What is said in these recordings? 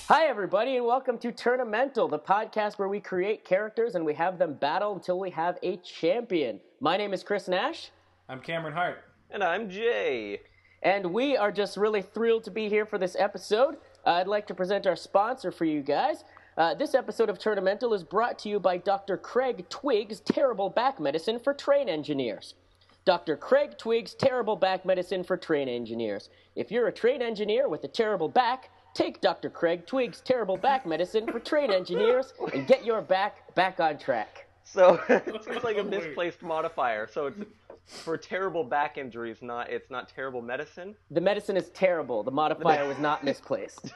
Hi, everybody, and welcome to Tournamental, the podcast where we create characters and we have them battle until we have a champion. My name is Chris Nash. I'm Cameron Hart. And I'm Jay. And we are just really thrilled to be here for this episode. I'd like to present our sponsor for you guys. This episode of Tournamental is brought to you by Dr. Craig Twiggs' Terrible Back Medicine for Train Engineers. Dr. Craig Twiggs' Terrible Back Medicine for Train Engineers. If you're a train engineer with a terrible back, take Dr. Craig Twiggs' Terrible Back Medicine for Train Engineers and get your back on track. So it seems like a misplaced modifier. So it's for terrible back injuries, it's not terrible medicine. The medicine is terrible. The modifier was not misplaced.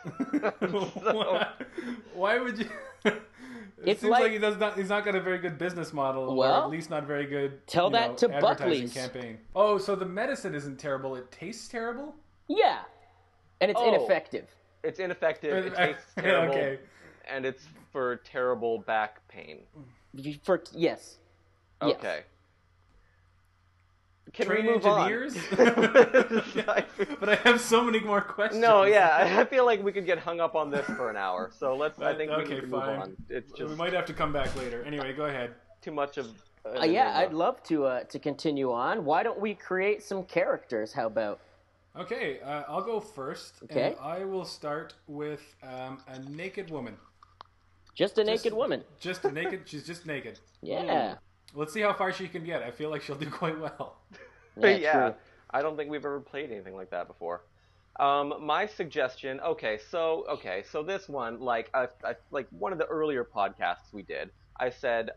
Why would you? It seems like he's not got a very good business model, or at least not very good. Tell that to advertising Buckley's campaign. Oh, so the medicine isn't terrible; it tastes terrible. Yeah, and it's ineffective. It's ineffective. It tastes terrible, okay. And it's for terrible back pain. Yes. Okay. Can Train we move engineers? on? But I have so many more questions. No, yeah, I feel like we could get hung up on this for an hour. So I think we can move on. It's just we might have to come back later. Anyway, go ahead. too much of. I'd love to continue on. Why don't we create some characters? How about? Okay, I'll go first. Okay. And I will start with a naked woman. Just a naked woman. Just a naked. She's just naked. Yeah. Let's see how far she can get. I feel like she'll do quite well. Yeah, true. I don't think we've ever played anything like that before. My suggestion. So this one, like one of the earlier podcasts we did, I said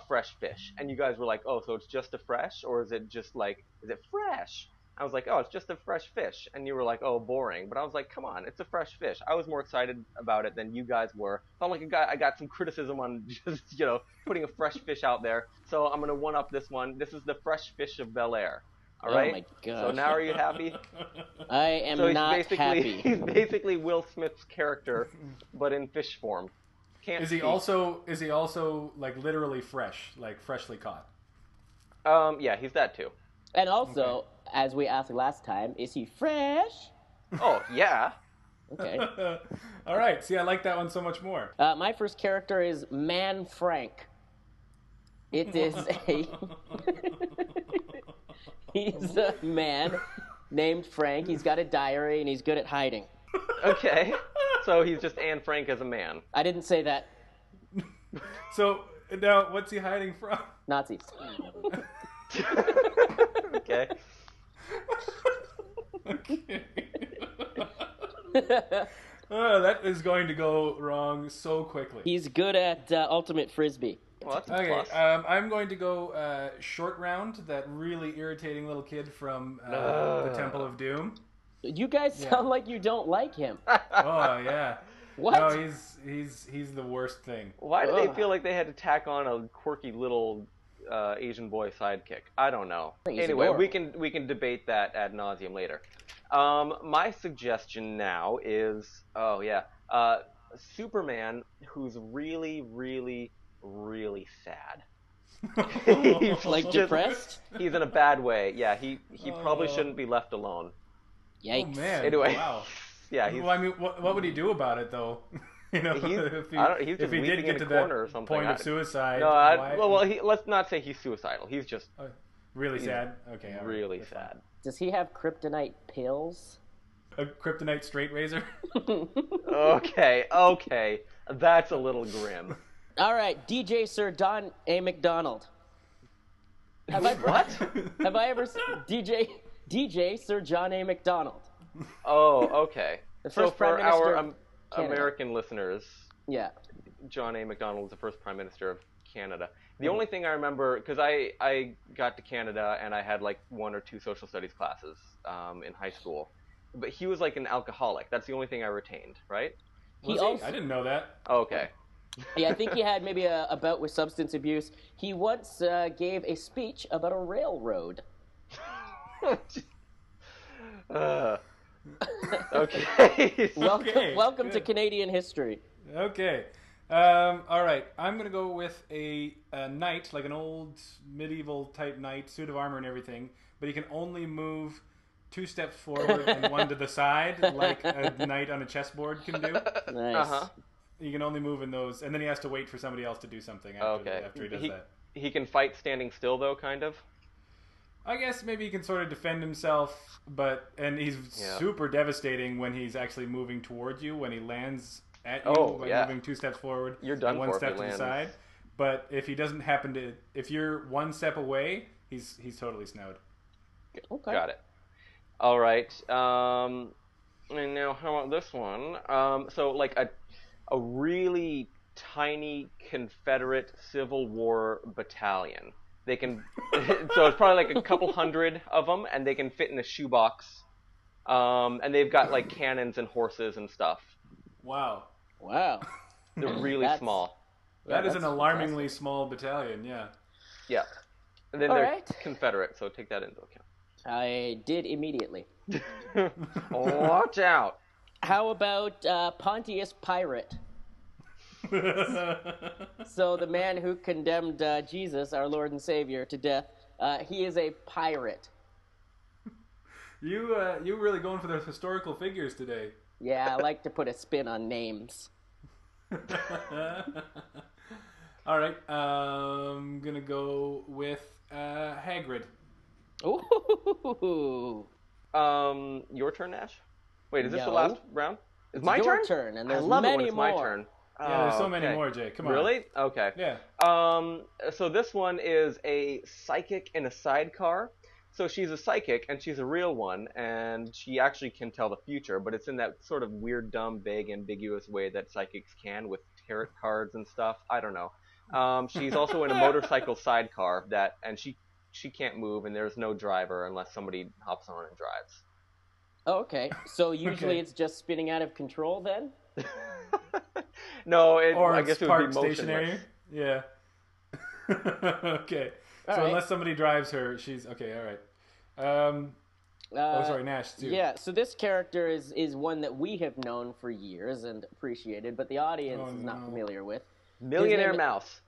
fresh fish, and you guys were like, oh, so it's just a fresh, or is it just like, is it fresh? I was like, oh, it's just a fresh fish. And you were like, oh, boring. But I was like, come on, it's a fresh fish. I was more excited about it than you guys were. Felt like I got some criticism on just, putting a fresh fish out there. So I'm going to one-up this one. This is the fresh fish of Bel-Air. All right? Oh, my gosh. So now are you happy? I am not happy. He's basically Will Smith's character, but in fish form. Is he also like literally fresh, like freshly caught? Yeah, he's that too. And also, as we asked last time, is he fresh? Oh, yeah. Okay. All right. See, I like that one so much more. My first character is Man Frank. It is he's a man named Frank. He's got a diary, and he's good at hiding. Okay. So he's just Anne Frank as a man. I didn't say that. So, now, what's he hiding from? Nazis. Okay. Okay. Oh, that is going to go wrong so quickly. He's good at ultimate frisbee. Well, that's a Okay, plus. I'm going to go Short Round, that really irritating little kid from the Temple of Doom. You guys sound like you don't like him. Oh yeah. What? No, he's the worst thing. Why do they feel like they had to tack on a quirky little Asian boy sidekick? I don't know. He's Anyway, adorable. we can debate that ad nauseum later. My suggestion now is, Superman, who's really, really, really sad. He's Like depressed? He's in a bad way. Yeah, he probably shouldn't be left alone. Yikes. Oh man. Anyway. Wow. Yeah, he's. Well, I mean, what would he do about it though? He's if just he did weeping get in to a corner that or something. point of suicide. No, why? let's not say he's suicidal. He's just Really sad. Okay. all right, really that's fine. sad. Does he have kryptonite pills? A kryptonite straight razor. Okay, that's a little grim. All right, DJ Sir John A. Macdonald. Have I ever seen DJ Sir John A. Macdonald? Oh, okay. The So first Prime for Minister our of Canada. American listeners, Yeah. John A. Macdonald was the first Prime Minister of Canada. The only thing I remember, because I got to Canada and I had like 1 or 2 social studies classes in high school, but he was like an alcoholic. That's the only thing I retained, right? He Was he? I didn't know that. Okay. Yeah, I think he had maybe a bout with substance abuse. He once gave a speech about a railroad. Okay. Welcome to good. Canadian history. Okay. All right. I'm going to go with a knight, like an old medieval type knight, suit of armor and everything, but he can only move 2 steps forward and 1 to the side, like a knight on a chessboard can do. Nice. Uh-huh. You can only move in those, and then he has to wait for somebody else to do something after he does that. He can fight standing still, though, kind of? I guess maybe he can sort of defend himself, and he's super devastating when he's actually moving towards you, when he lands at you by moving 2 steps forward You're done and 1 for step if to he the lands. side. But if he doesn't happen to... If you're 1 step away, he's totally snowed. Okay. Got it. All right. And now how about this one? So like a really tiny Confederate Civil War battalion. They can, so it's probably like a couple hundred of them, and they can fit in a shoebox. And they've got like cannons and horses and stuff. Wow. They're really small. That is an alarmingly small battalion, yeah. Yeah. And then they're Confederate, so take that into account. I did immediately. Watch out. How about Pontius Pirate? So the man who condemned Jesus, our Lord and Savior, to death, he is a pirate. You really going for those historical figures today. Yeah, I like to put a spin on names. All right, I'm gonna go with Hagrid. Ooh. Your turn, Nash? Wait, is this the No. last round? It's my your turn? turn, and there's I love it when many it's my more. turn. Yeah, there's so Oh, many okay. more, Jay. Come on. Really? Okay. Yeah. So this one is a psychic in a sidecar. So she's a psychic, and she's a real one, and she actually can tell the future, but it's in that sort of weird, dumb, vague, ambiguous way that psychics can with tarot cards and stuff. I don't know. She's also in a motorcycle sidecar and she can't move, and there's no driver unless somebody hops on and drives. Oh, okay. So usually it's just spinning out of control then? No, Or I it's guess it would parked be motionless. stationary. Yeah. Okay. All so right. unless somebody drives her, she's okay. All right. Sorry, Nash too. Yeah, so this character is one that we have known for years and appreciated, but the audience is not familiar with. Millionaire His name- Mouse.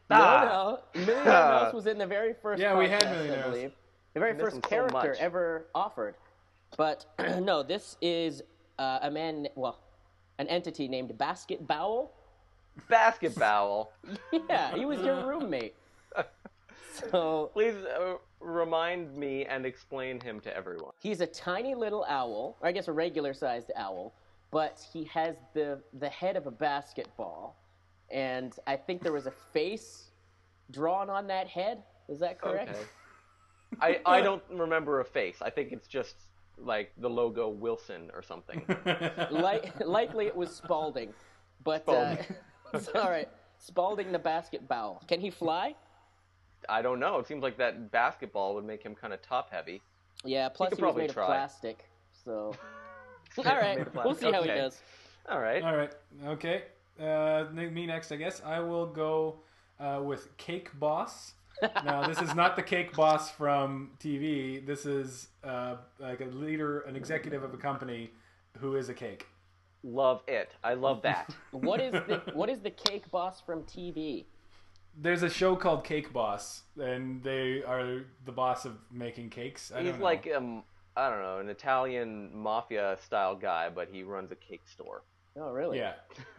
No. Millionaire Mouse was in the very first Yeah, we had podcast, Millionaire I Mouse. believe. The very miss first him so character much. ever offered. But no, this is an entity named Basket Bowel. Basket Bowel. Yeah, he was your roommate. So Please remind me and explain him to everyone. he's a tiny little owl, or I guess a regular-sized owl, but he has the head of a basketball. And I think there was a face drawn on that head. Is that correct? Okay. I don't remember a face. I think it's just like the logo Wilson or something. Likely it was Spalding. But Spalding. it's all right. Spalding the basket bowel. Can he fly? I don't know. It seems like that basketball would make him kind of top heavy. Yeah, plus could he was probably made try. of plastic. So all right, we'll see how he Okay. does. All right. All right. Okay. Me next, I guess. I will go with Cake Boss. Now, this is not the Cake Boss from TV. This is like a leader, an executive of a company who is a cake. Love it. I love that. What is the cake boss from TV? There's a show called Cake Boss, and they are the boss of making cakes. I He's don't know. like I don't know, an Italian mafia style guy, but he runs a cake store. Oh, really? Yeah,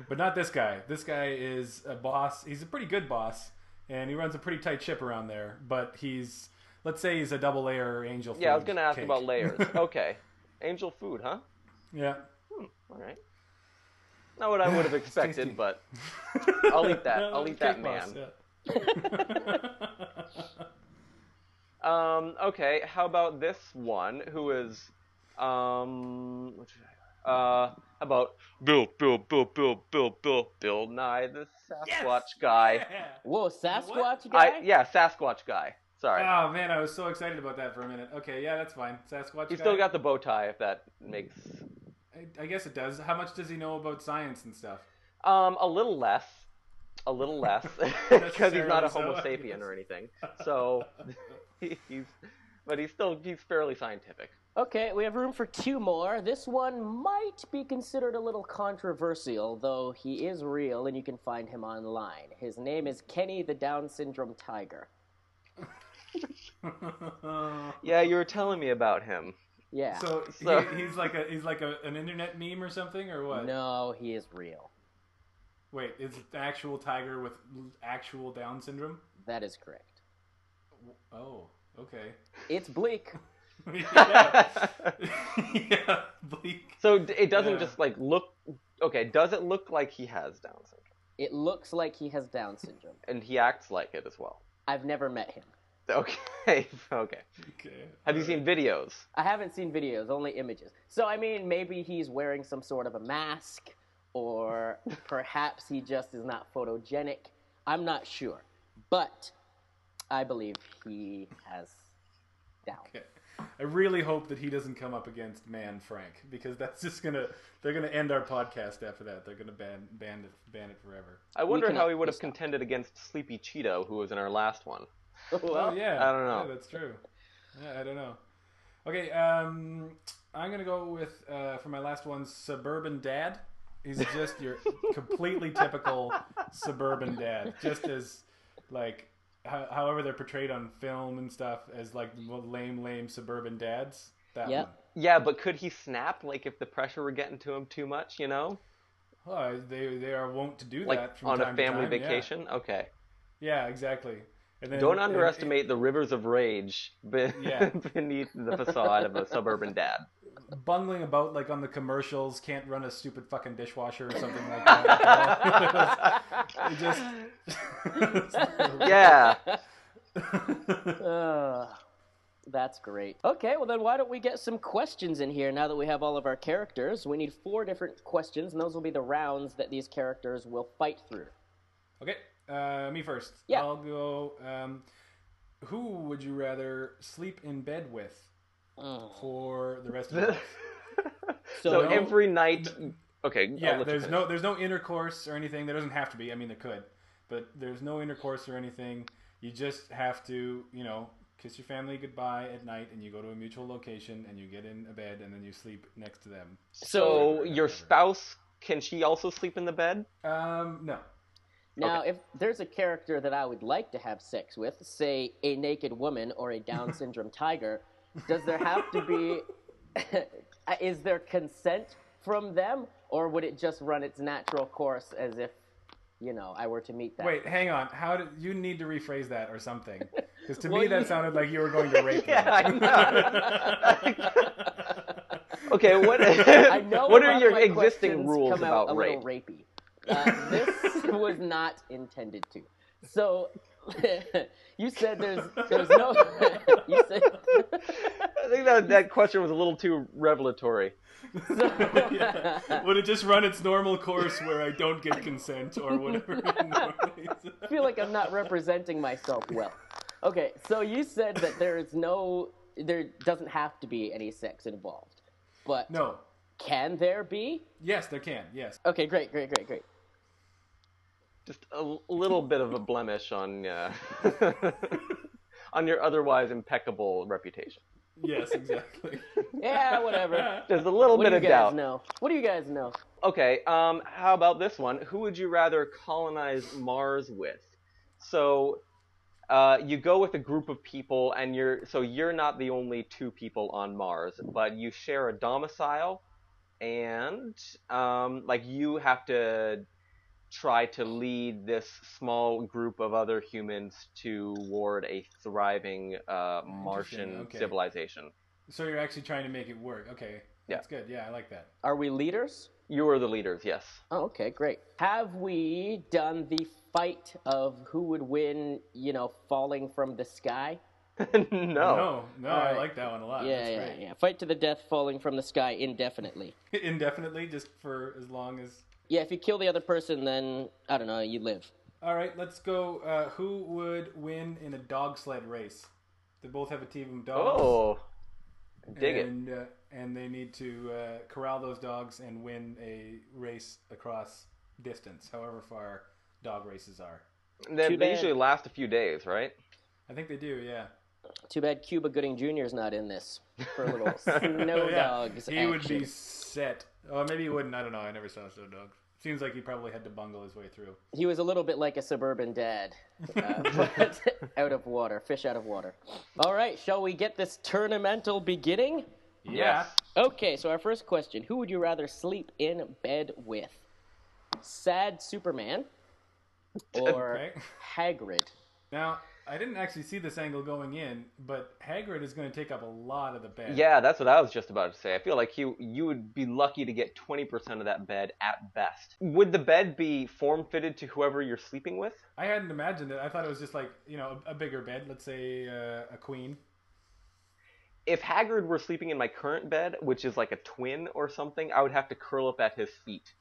but not this guy. This guy is a boss. He's a pretty good boss, and he runs a pretty tight ship around there. But let's say he's a double layer angel food. Yeah, I was going to ask cake. about layers. Okay. Angel food, huh? Yeah. All right. Not what I would have expected, tasty. but I'll eat that. Well, I'll eat that, Cake man. Boss, yeah. Okay, how about this one who is how about Bill Nye the Sasquatch guy. Whoa, Sasquatch guy? Sasquatch guy. Sorry. Oh man, I was so excited about that for a minute. Okay, yeah, that's fine. Sasquatch. He's guy? still got the bow tie, if that makes. I guess it does. How much does he know about science and stuff? A little less, because he's not a Homo Necessarily so, sapien or anything. So he's fairly scientific. Okay, we have room for two more. This one might be considered a little controversial, though he is real and you can find him online. His name is Kenny the Down Syndrome Tiger. Yeah, you were telling me about him. Yeah. So he's like an internet meme or something, or what? No, he is real. Wait, is it an actual tiger with actual Down syndrome? That is correct. Oh, okay. It's bleak. Yeah. Yeah, bleak. So it doesn't just like look. Okay, does it look like he has Down syndrome? It looks like he has Down syndrome. And he acts like it as well. I've never met him. Okay. Okay. Have you seen videos? I haven't seen videos, only images. So, I mean, maybe he's wearing some sort of a mask, or perhaps he just is not photogenic. I'm not sure. But I believe he has Down. Okay. I really hope that he doesn't come up against Man Frank, because that's just they're gonna end our podcast after that. They're gonna ban it forever. I wonder how he would have contended against Sleepy Cheeto, who was in our last one. Well, oh yeah, I don't know. Yeah, that's true. Yeah, I don't know. Okay, I'm gonna go with for my last one, Suburban Dad. He's just your completely typical suburban dad, just as like however they're portrayed on film and stuff as like lame suburban dads. That one. Yeah, but could he snap like if the pressure were getting to him too much? You know. Well, they are wont to do like that from on time a family to time. vacation. Yeah. Okay. Yeah, exactly. And then, Don't underestimate the rivers of rage Yeah. beneath the facade of a suburban dad. Bungling about like on the commercials, can't run a stupid fucking dishwasher or something like that. It just Yeah. That's great. Okay, well then why don't we get some questions in here now that we have all of our characters. We need 4 different questions, and those will be the rounds that these characters will fight through. Okay, me first. Yeah. I'll go. Who would you rather sleep in bed with for the rest of your life? So No- every night. Okay. I'll Yeah, let you there's no intercourse or anything. There doesn't have to be. I mean, there could, but there's no intercourse or anything. You just have to, kiss your family goodbye at night, and you go to a mutual location, and you get in a bed, and then you sleep next to them. So your spouse, can she also sleep in the bed? No. Now, if there's a character that I would like to have sex with, say a naked woman or a Down syndrome tiger, does there have to be, is there consent from them, or would it just run its natural course as if, I were to meet them? Wait, hang on. You need to rephrase that or something? Because to me that sounded like you were going to rape them. Yeah, I know. Okay, what I what are your my existing questions rules come out about a rape? little rapey. This was not intended to. So you said there's no. You said. I think that question was a little too revelatory. Yeah. Would it just run its normal course where I don't get consent or whatever? I feel like I'm not representing myself well. Okay, so you said that there doesn't have to be any sex involved, but No. can there be? Yes, there can. Yes. Okay, great. Just a little bit of a blemish on on your otherwise impeccable reputation. Yes, exactly. Yeah, whatever. Just a little What bit do of you guys doubt. know? What do you guys know? Okay, how about this one? Who would you rather colonize Mars with? So, you go with a group of people, and you're not the only 2 people on Mars, but you share a domicile, and you have to try to lead this small group of other humans toward a thriving Martian Okay. civilization. So you're actually trying to make it work. Okay. That's good. Yeah, I like that. Are we leaders? You are the leaders, yes. Oh, okay, great. Have we done the fight of who would win, falling from the sky? No. No, All I right. like that one a lot. Yeah, That's great. yeah. Fight to the death, falling from the sky indefinitely. Indefinitely, just for as long as... Yeah, if you kill the other person, then, I don't know, you live. All right, let's go. Who would win in a dog sled race? They both have a team of dogs. Oh, dig it. And they need to corral those dogs and win a race across distance, however far dog races are. They Too bad. usually last a few days, right? I think they do, yeah. Too bad Cuba Gooding Jr. is not in this for a little snow Yeah, dogs he action. would be set. Oh, maybe he wouldn't. I don't know. I never saw Snow Dogs. Seems like he probably had to bungle his way through. He was a little bit like a suburban dad, but out of water, fish out of water. All right, shall we get this tournamental beginning? Yeah. Okay, so our first question: who would you rather sleep in bed with? Sad Superman or Okay. Hagrid? Now, I didn't actually see this angle going in, but Hagrid is going to take up a lot of the bed. Yeah, that's what I was just about to say. I feel like you would be lucky to get 20% of that bed at best. Would the bed be form-fitted to whoever you're sleeping with? I hadn't imagined it. I thought it was just like, a bigger bed. Let's say a queen. If Hagrid were sleeping in my current bed, which is like a twin or something, I would have to curl up at his feet.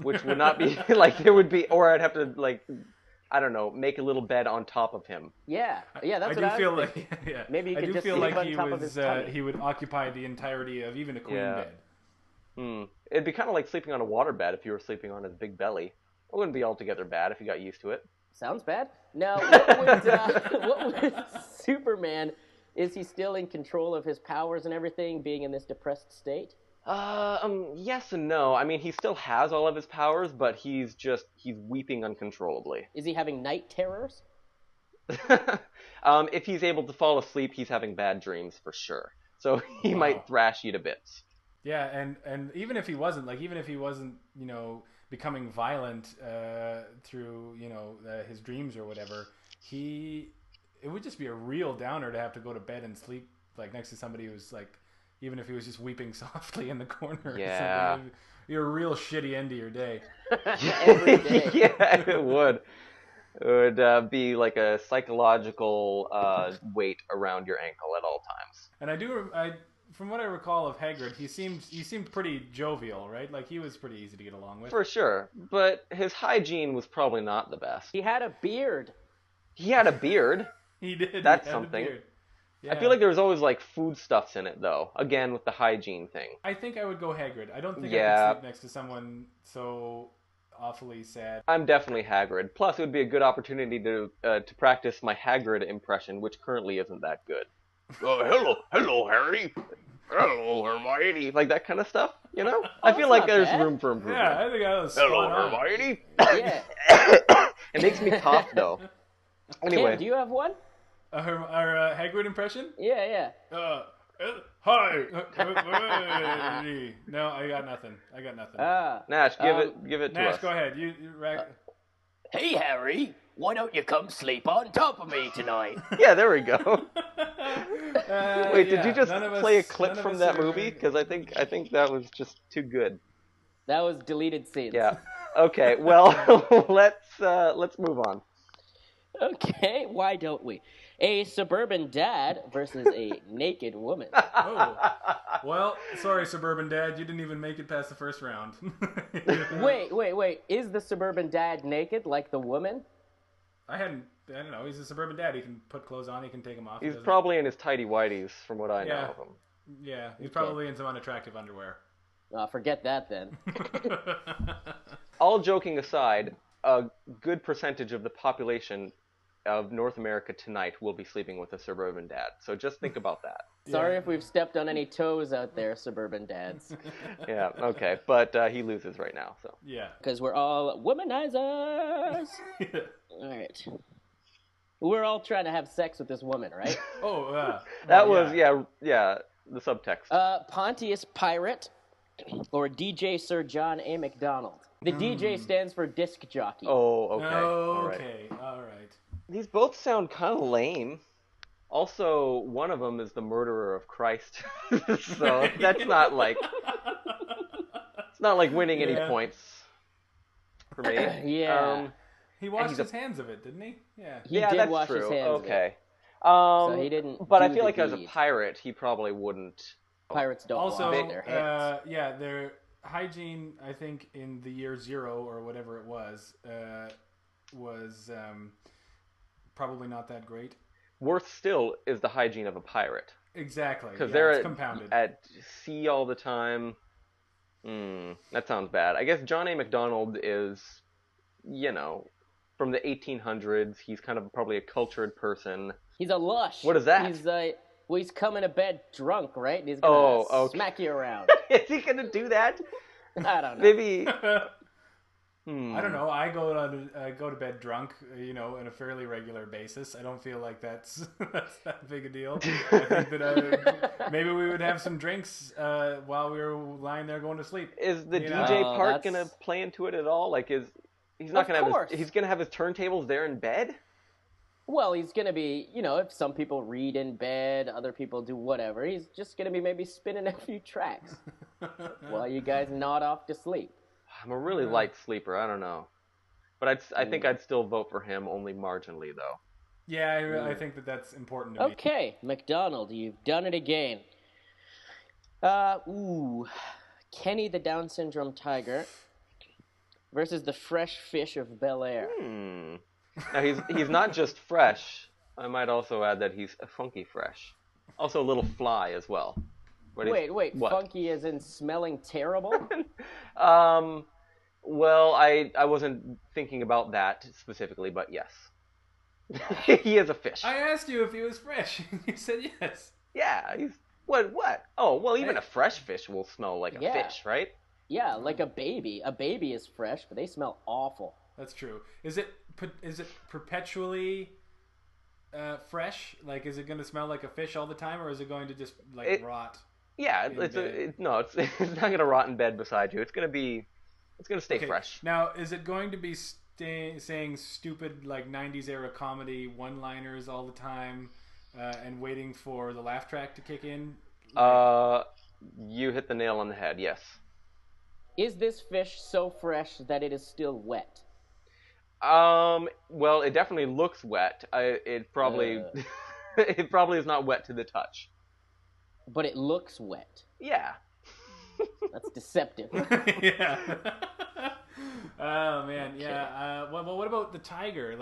Which would not be, like, there would be, or I'd have to, like, I don't know, make a little bed on top of him. Yeah, that's what I feel was like. thinking. Yeah, Maybe you I could do just feel sleep like on top of his tummy. he would occupy the entirety of even a queen bed. It'd be kind of like sleeping on a water bed if you were sleeping on his big belly. It wouldn't be altogether bad if you got used to it. Sounds bad. Now, what would Superman? Is he still in control of his powers and everything, being in this depressed state? Yes and no. I mean, he still has all of his powers, but he's weeping uncontrollably. Is he having night terrors? If he's able to fall asleep, he's having bad dreams for sure. So he might thrash you to bits. Yeah, and even if he wasn't, becoming violent through, his dreams or whatever, it would just be a real downer to have to go to bed and sleep like next to somebody who's like, even if he was just weeping softly in the corner. Yeah. Or something. You're a real shitty end to your day. Every day. Yeah, it would. It would be like a psychological weight around your ankle at all times. And from what I recall of Hagrid, he seemed pretty jovial, right? Like he was pretty easy to get along with. For sure, but his hygiene was probably not the best. He had a beard. He had a beard. He did. That's he had something. a beard. Yeah. I feel like there was always like foodstuffs in it though. Again with the hygiene thing. I think I would go Hagrid. I don't think I could sleep next to someone so awfully sad. I'm definitely Hagrid. Plus, it would be a good opportunity to practice my Hagrid impression, which currently isn't that good. Hello, Harry. Hello, Hermione. Like that kind of stuff, you know? I feel like there's room for improvement. Yeah, I think I was Hello, spot on. Hermione. Yeah. It makes me cough though. Anyway, Kim, do you have one? Our Hagrid impression? Yeah. Hi. No, I got nothing. Nash, give it to Nash, us. go ahead. Hey, Harry, why don't you come sleep on top of me tonight? Yeah, there we go. Wait, did you just none play a of us- clip none of from us that are- movie? Because I think that was just too good. That was deleted scenes. Yeah. Okay. Well, let's move on. Okay, why don't we? A suburban dad versus a naked woman. Oh. Well, sorry, Suburban Dad. You didn't even make it past the first round. Wait. Is the suburban dad naked like the woman? I don't know. He's a Suburban Dad. He can put clothes on. He can take them off. He's probably in his tighty whiteys, from what I know Yeah. of him. Yeah, he's probably in some unattractive underwear. Forget that then. All joking aside, a good percentage of the population of North America tonight will be sleeping with a suburban dad. So just think about that. Sorry if we've stepped on any toes out there, suburban dads. Yeah, okay. But he loses right now, so. Yeah. Because we're all womanizers. All right. We're all trying to have sex with this woman, right? That was, the subtext. Pontius Pirate or DJ Sir John A. Macdonald. The DJ stands for disc jockey. Oh, okay. Okay. All right. These both sound kind of lame. Also, one of them is the murderer of Christ. So that's not like... It's not like winning any points for me. Yeah. He washed his hands of it, didn't he? Yeah. He did that's wash true. his hands of it. Okay. So he didn't But I do feel the like as a deed. pirate, he probably wouldn't. Pirates don't Also, wash their hands. their hygiene, I think, in the year 0 or whatever it was probably not that great. Worse still is the hygiene of a pirate. Exactly. Because it's compounded. at sea all the time. That sounds bad. I guess John A. Macdonald is, from the 1800s. He's kind of probably a cultured person. He's a lush. What is that? He's coming to bed drunk, right? And he's gonna okay. smack you around. Is he gonna do that? I don't know. Maybe. I don't know. I go to bed drunk, on a fairly regular basis. I don't feel like that's that big a deal. I think that maybe we would have some drinks while we were lying there going to sleep. Is the DJ part gonna play into it at all? Like, he's not gonna have he's gonna have his turntables there in bed? Well, he's gonna be, if some people read in bed, other people do whatever. He's just gonna be maybe spinning a few tracks while you guys nod off to sleep. I'm a really light sleeper. I don't know, but I think I'd still vote for him, only marginally though. Yeah, I think that's important to me. Okay, Macdonald, you've done it again. Kenny the Down syndrome tiger versus the fresh fish of Bel-Air. Now he's not just fresh. I might also add that he's funky fresh. Also a little fly as well. Wait, what? Funky as in smelling terrible? Well, I wasn't thinking about that specifically, but yes. He is a fish. I asked you if he was fresh. You said yes. Yeah, he's... What? Oh, well, even a fresh fish will smell like a fish, right? Yeah, like a baby. A baby is fresh, but they smell awful. That's true. Is it perpetually fresh? Like, is it going to smell like a fish all the time, or is it going to just, rot? Yeah, it's not going to rot in bed beside you. It's going to stay fresh. Now, is it going to be saying stupid, 90s era comedy one-liners all the time and waiting for the laugh track to kick in? You hit the nail on the head, yes. Is this fish so fresh that it is still wet? Well, it definitely looks wet. It probably is not wet to the touch. But it looks wet. Yeah. That's deceptive. Yeah. Oh man, yeah. Well, what about the tiger?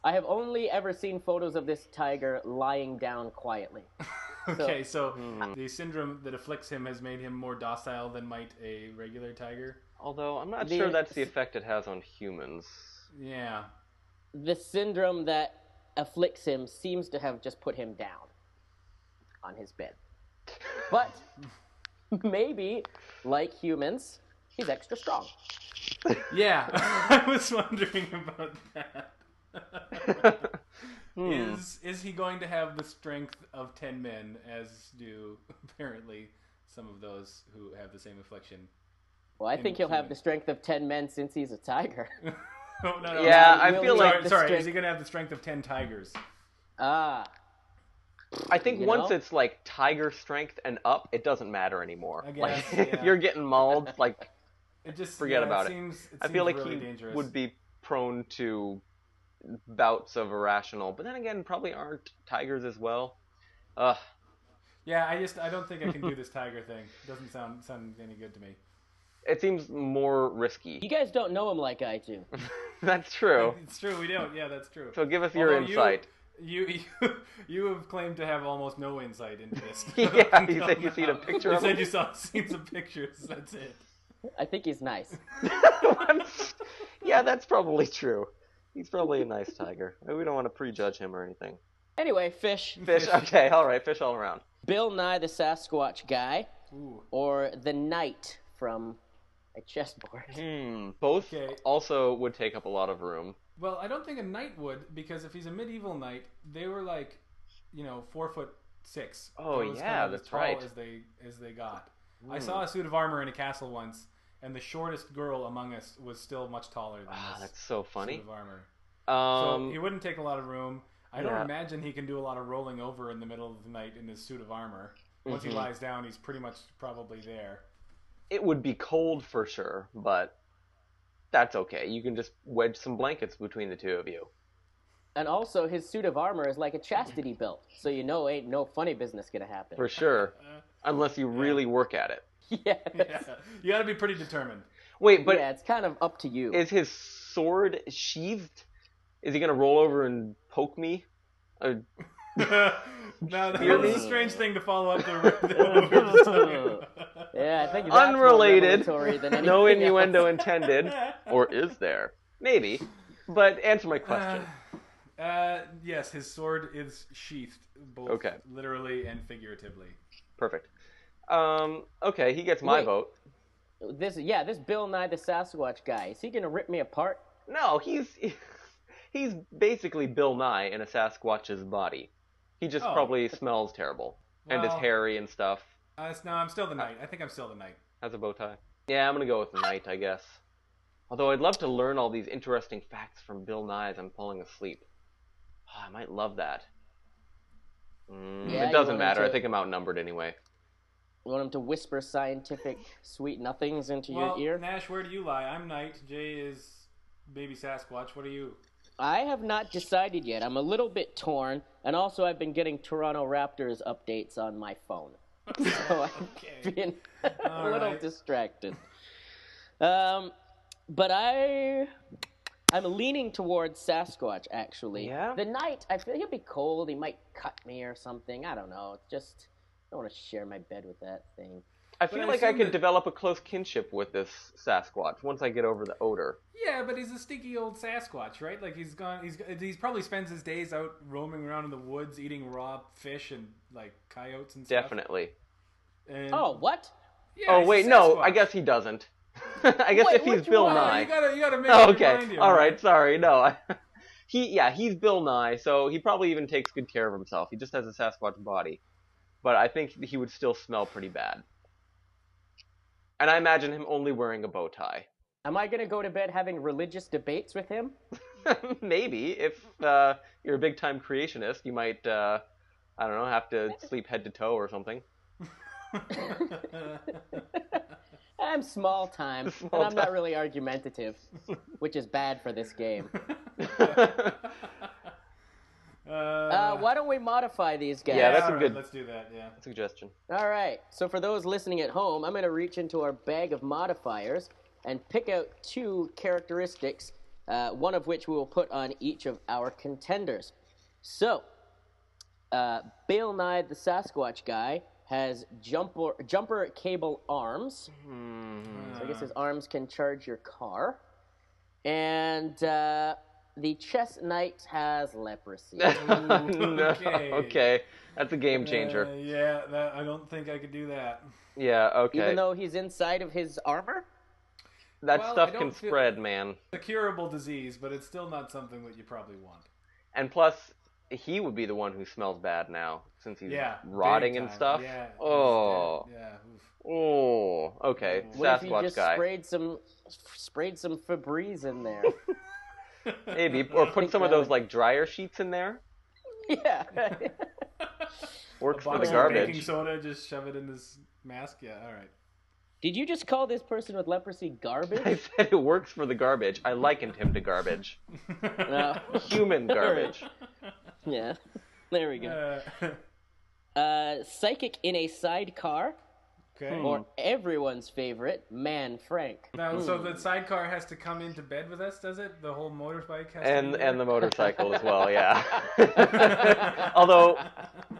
I have only ever seen photos of this tiger lying down quietly. Okay, so the syndrome that afflicts him has made him more docile than might a regular tiger. Although I'm not sure that's the effect it has on humans. Yeah. The syndrome that afflicts him seems to have just put him down on his bed. But maybe, like humans, he's extra strong. Yeah, I was wondering about that. Is he going to have the strength of 10 men, as do apparently some of those who have the same affliction? Well, I think he'll have the strength of 10 men since he's a tiger. No. Yeah, I feel like... Sorry, is he going to have the strength of 10 tigers? I think once it's tiger strength and up, it doesn't matter anymore. I guess, if you're getting mauled, forget about it. I feel like really he dangerous. would be prone to bouts of irrational, but then again, probably aren't tigers as well. Yeah, I don't think I can do this tiger thing. It doesn't sound any good to me. It seems more risky. You guys don't know him like I do. That's true. It's true, we don't. Yeah, that's true. So give us your insight. You have claimed to have almost no insight into this. Yeah, you said you've seen a picture of him? You said seen some pictures, that's it. I think he's nice. Yeah, that's probably true. He's probably a nice tiger. We don't want to prejudge him or anything. Anyway, fish. Fish, okay, alright, fish all around. Bill Nye the Sasquatch guy, Ooh. or the knight from a chessboard. Both also would take up a lot of room. Well, I don't think a knight would, because if he's a medieval knight, they were 4'6". Oh yeah, that's right. As they got. I saw a suit of armor in a castle once, and the shortest girl among us was still much taller than this. That's so funny. Suit of armor. So he wouldn't take a lot of room. I don't imagine he can do a lot of rolling over in the middle of the night in his suit of armor. Once he lies down, he's pretty much probably there. It would be cold for sure, but that's okay. You can just wedge some blankets between the two of you. And also, his suit of armor is like a chastity belt, so ain't no funny business gonna happen. For sure. Unless you really work at it. Yes. Yeah. You gotta be pretty determined. Wait, but... Yeah, it's kind of up to you. Is his sword sheathed? Is he gonna roll over and poke me? No, that was a strange thing to follow up the Yeah, I think that's unrelated. More revelatory than No anything innuendo else. intended. Or is there? Maybe. But answer my question. Yes, his sword is sheathed, both literally and figuratively. Perfect. Okay, he gets my vote. This Bill Nye the Sasquatch guy. Is he gonna rip me apart? No, he's basically Bill Nye in a Sasquatch's body. He just Oh. probably smells terrible and is Well- hairy and stuff. No, I'm still the knight. I think I'm still the knight. Has a bow tie. Yeah, I'm gonna go with the knight, I guess. Although I'd love to learn all these interesting facts from Bill Nye as I'm falling asleep. Oh, I might love that. Yeah, It doesn't you want him matter. I to- think I'm outnumbered anyway. You want him to whisper scientific sweet nothings into Well, your ear? Nash, where do you lie? I'm knight. Jay is baby Sasquatch. What are you? I have not decided yet. I'm a little bit torn, and also I've been getting Toronto Raptors updates on my phone. So I've Okay. been a little right. distracted. But I'm leaning towards Sasquatch, actually. Yeah? The Knight, I feel he'll be cold. He might cut me or something. I don't know. It's just, I don't want to share my bed with that thing. I But feel I like I assume could that- develop a close kinship with this Sasquatch once I get over the odor. Yeah, but he's a stinky old Sasquatch, right? Like he's probably spends his days out roaming around in the woods, eating raw fish and like coyotes and stuff. Definitely. And, Oh, what? yeah, Oh he's a wait, no, Sasquatch. I guess he doesn't. I guess Wait, if he's which Bill one? Nye. You gotta make Oh, up okay. your mind here, All man. right. Sorry. No. He's Bill Nye, so he probably even takes good care of himself. He just has a Sasquatch body, but I think he would still smell pretty bad. And I imagine him only wearing a bow tie. Am I going to go to bed having religious debates with him? Maybe if you're a big time creationist, you might I don't know, have to sleep head to toe or something. I'm small time, Small and I'm not time. really argumentative, which is bad for this game. Why don't we modify these guys? Yeah, that's a all good- Let's do that. Yeah. Suggestion. All right. So for those listening at home, I'm going to reach into our bag of modifiers and pick out 2 characteristics, one of which we will put on each of our contenders. So, Bill Nye the Sasquatch guy has jumper cable arms. So I guess his arms can charge your car. And the chess knight has leprosy. No, Okay. okay. That's a game changer. Yeah, I don't think I could do that. Yeah, okay. Even though he's inside of his armor? That Well, stuff I don't can feel- spread, man. It's a curable disease, but it's still not something that you probably want. And plus, he would be the one who smells bad now, since he's Yeah, rotting big and time. stuff. Yeah. he's Oh. dead. Yeah. Oof. Oh, okay. What if you Sasquatch just guy. sprayed some Febreze in there? Maybe. Or put think some of that those, would- like, dryer sheets in there. Yeah. Works A for the box of garbage. baking soda, just shove it in this mask. Yeah, all right. Did you just call this person with leprosy I garbage? said it works for the garbage. I likened him to garbage. No. Human garbage. Yeah. There we go. Psychic in a sidecar, Okay. or everyone's favorite, Man Frank. Now, so the sidecar has to come into bed with us, does it? The whole motorbike has to And be there? the motorcycle as well, yeah. Although,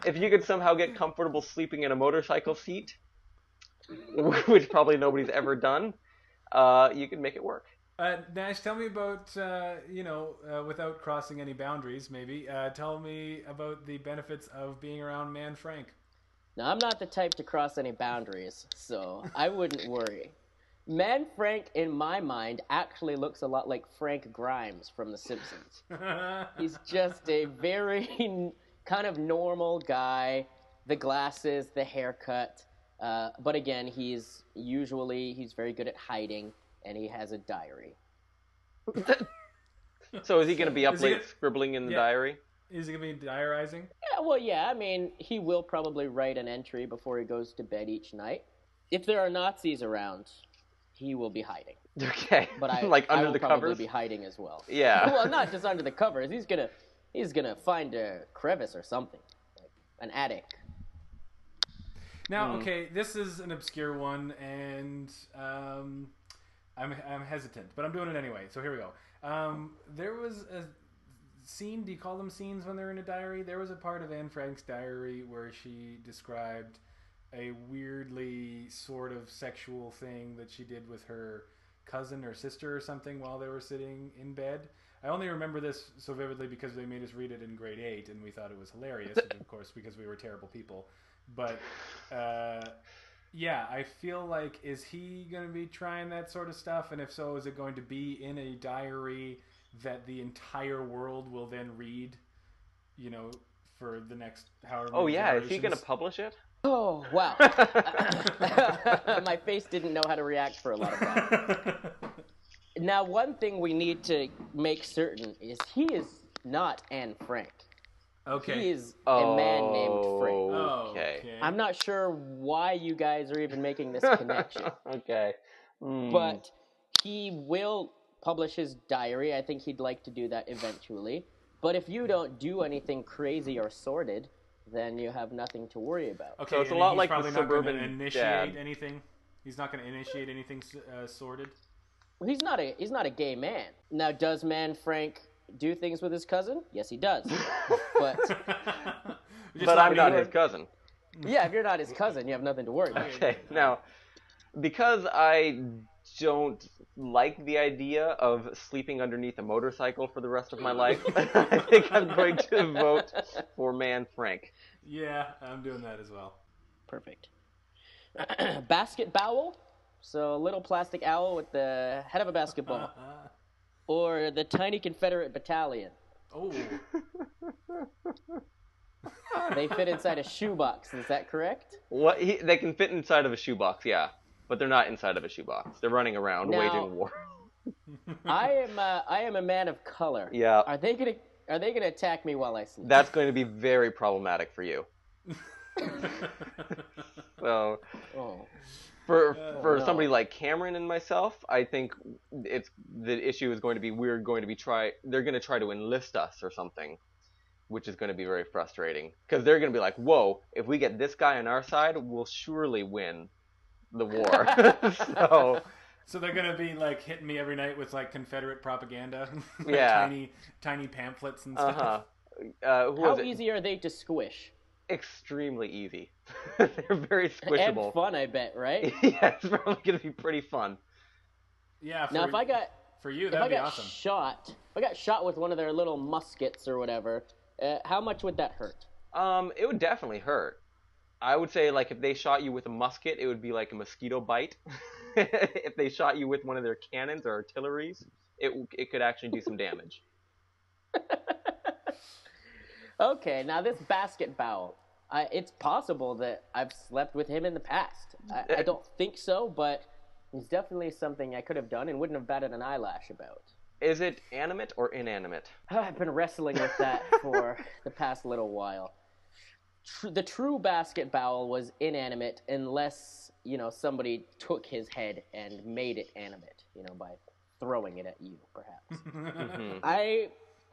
if you could somehow get comfortable sleeping in a motorcycle seat, which probably nobody's ever done, you could make it work. Nash, tell me about, without crossing any boundaries, maybe, tell me about the benefits of being around Man Frank. Now, I'm not the type to cross any boundaries, so I wouldn't worry. Man Frank, in my mind, actually looks a lot like Frank Grimes from The Simpsons. He's just a very kind of normal guy, the glasses, the haircut, but again, he's very good at hiding, and he has a diary. So is he going to be up Is he late scribbling in the Yeah. diary? Is he going to be diarizing? I mean, he will probably write an entry before he goes to bed each night. If there are Nazis around, he will be hiding. Okay. But I like I under will the probably covers? be hiding as well. Yeah. Well, not just under the covers. He's gonna find a crevice or something, like an attic. Now, okay, this is an obscure one, and I'm hesitant, but I'm doing it anyway. So here we go. There was a scene. Do you call them scenes when they're in a diary? There was a part of Anne Frank's diary where she described a weirdly sort of sexual thing that she did with her cousin or sister or something while they were sitting in bed. I only remember this so vividly because they made us read it in grade 8, and we thought it was hilarious, of course, because we were terrible people. But yeah, I feel like, is he going to be trying that sort of stuff? And if so, is it going to be in a diary that the entire world will then read, for the next however many generations? Is he going to publish it? Oh, wow. My face didn't know how to react for a lot of that. Now, one thing we need to make certain is he is not Anne Frank. Okay. He is a man named Frank. Okay. I'm not sure why you guys are even making this connection. Okay. But he will publish his diary. I think he'd like to do that eventually. But if you don't do anything crazy or sordid, then you have nothing to worry about. Okay, so it's a lot like the Suburban initiate anything. He's not going to initiate anything sordid. Well, he's not a gay man. Now, does man Frank do things with his cousin? Yes, he does. But I'm not his cousin. Yeah, if you're not his cousin, you have nothing to worry about. Okay, now, because I don't like the idea of sleeping underneath a motorcycle for the rest of my life, I think I'm going to vote for man Frank. Yeah, I'm doing that as well. Perfect. Basket bowel, so a little plastic owl with the head of a basketball. Or the tiny Confederate battalion. Oh. They fit inside a shoebox, is that correct? They can fit inside of a shoebox, yeah. But they're not inside of a shoebox. They're running around waging war. I am a man of color. Yeah. Are they gonna attack me while I sleep? That's going to be very problematic for you. So, for somebody like Cameron and myself, I think the issue is going to be they're going to try to enlist us or something, which is going to be very frustrating because they're going to be like, whoa, if we get this guy on our side, we'll surely win the war. So they're gonna be like hitting me every night with like Confederate propaganda, yeah, tiny pamphlets and stuff. How easy are they to squish? Extremely easy. They're very squishable and fun, I bet, right? Yeah, it's probably gonna be pretty fun. Yeah. Now, if I got that'd be awesome. If I got shot with one of their little muskets or whatever, how much would that hurt? It would definitely hurt. I would say, like, if they shot you with a musket, it would be like a mosquito bite. If they shot you with one of their cannons or artilleries, it could actually do some damage. Okay, now this basket bowel. It's possible that I've slept with him in the past. I don't think so, but it's definitely something I could have done and wouldn't have batted an eyelash about. Is it animate or inanimate? I've been wrestling with that for the past little while. The true basket bowel was inanimate unless, somebody took his head and made it animate, by throwing it at you, perhaps. Mm-hmm.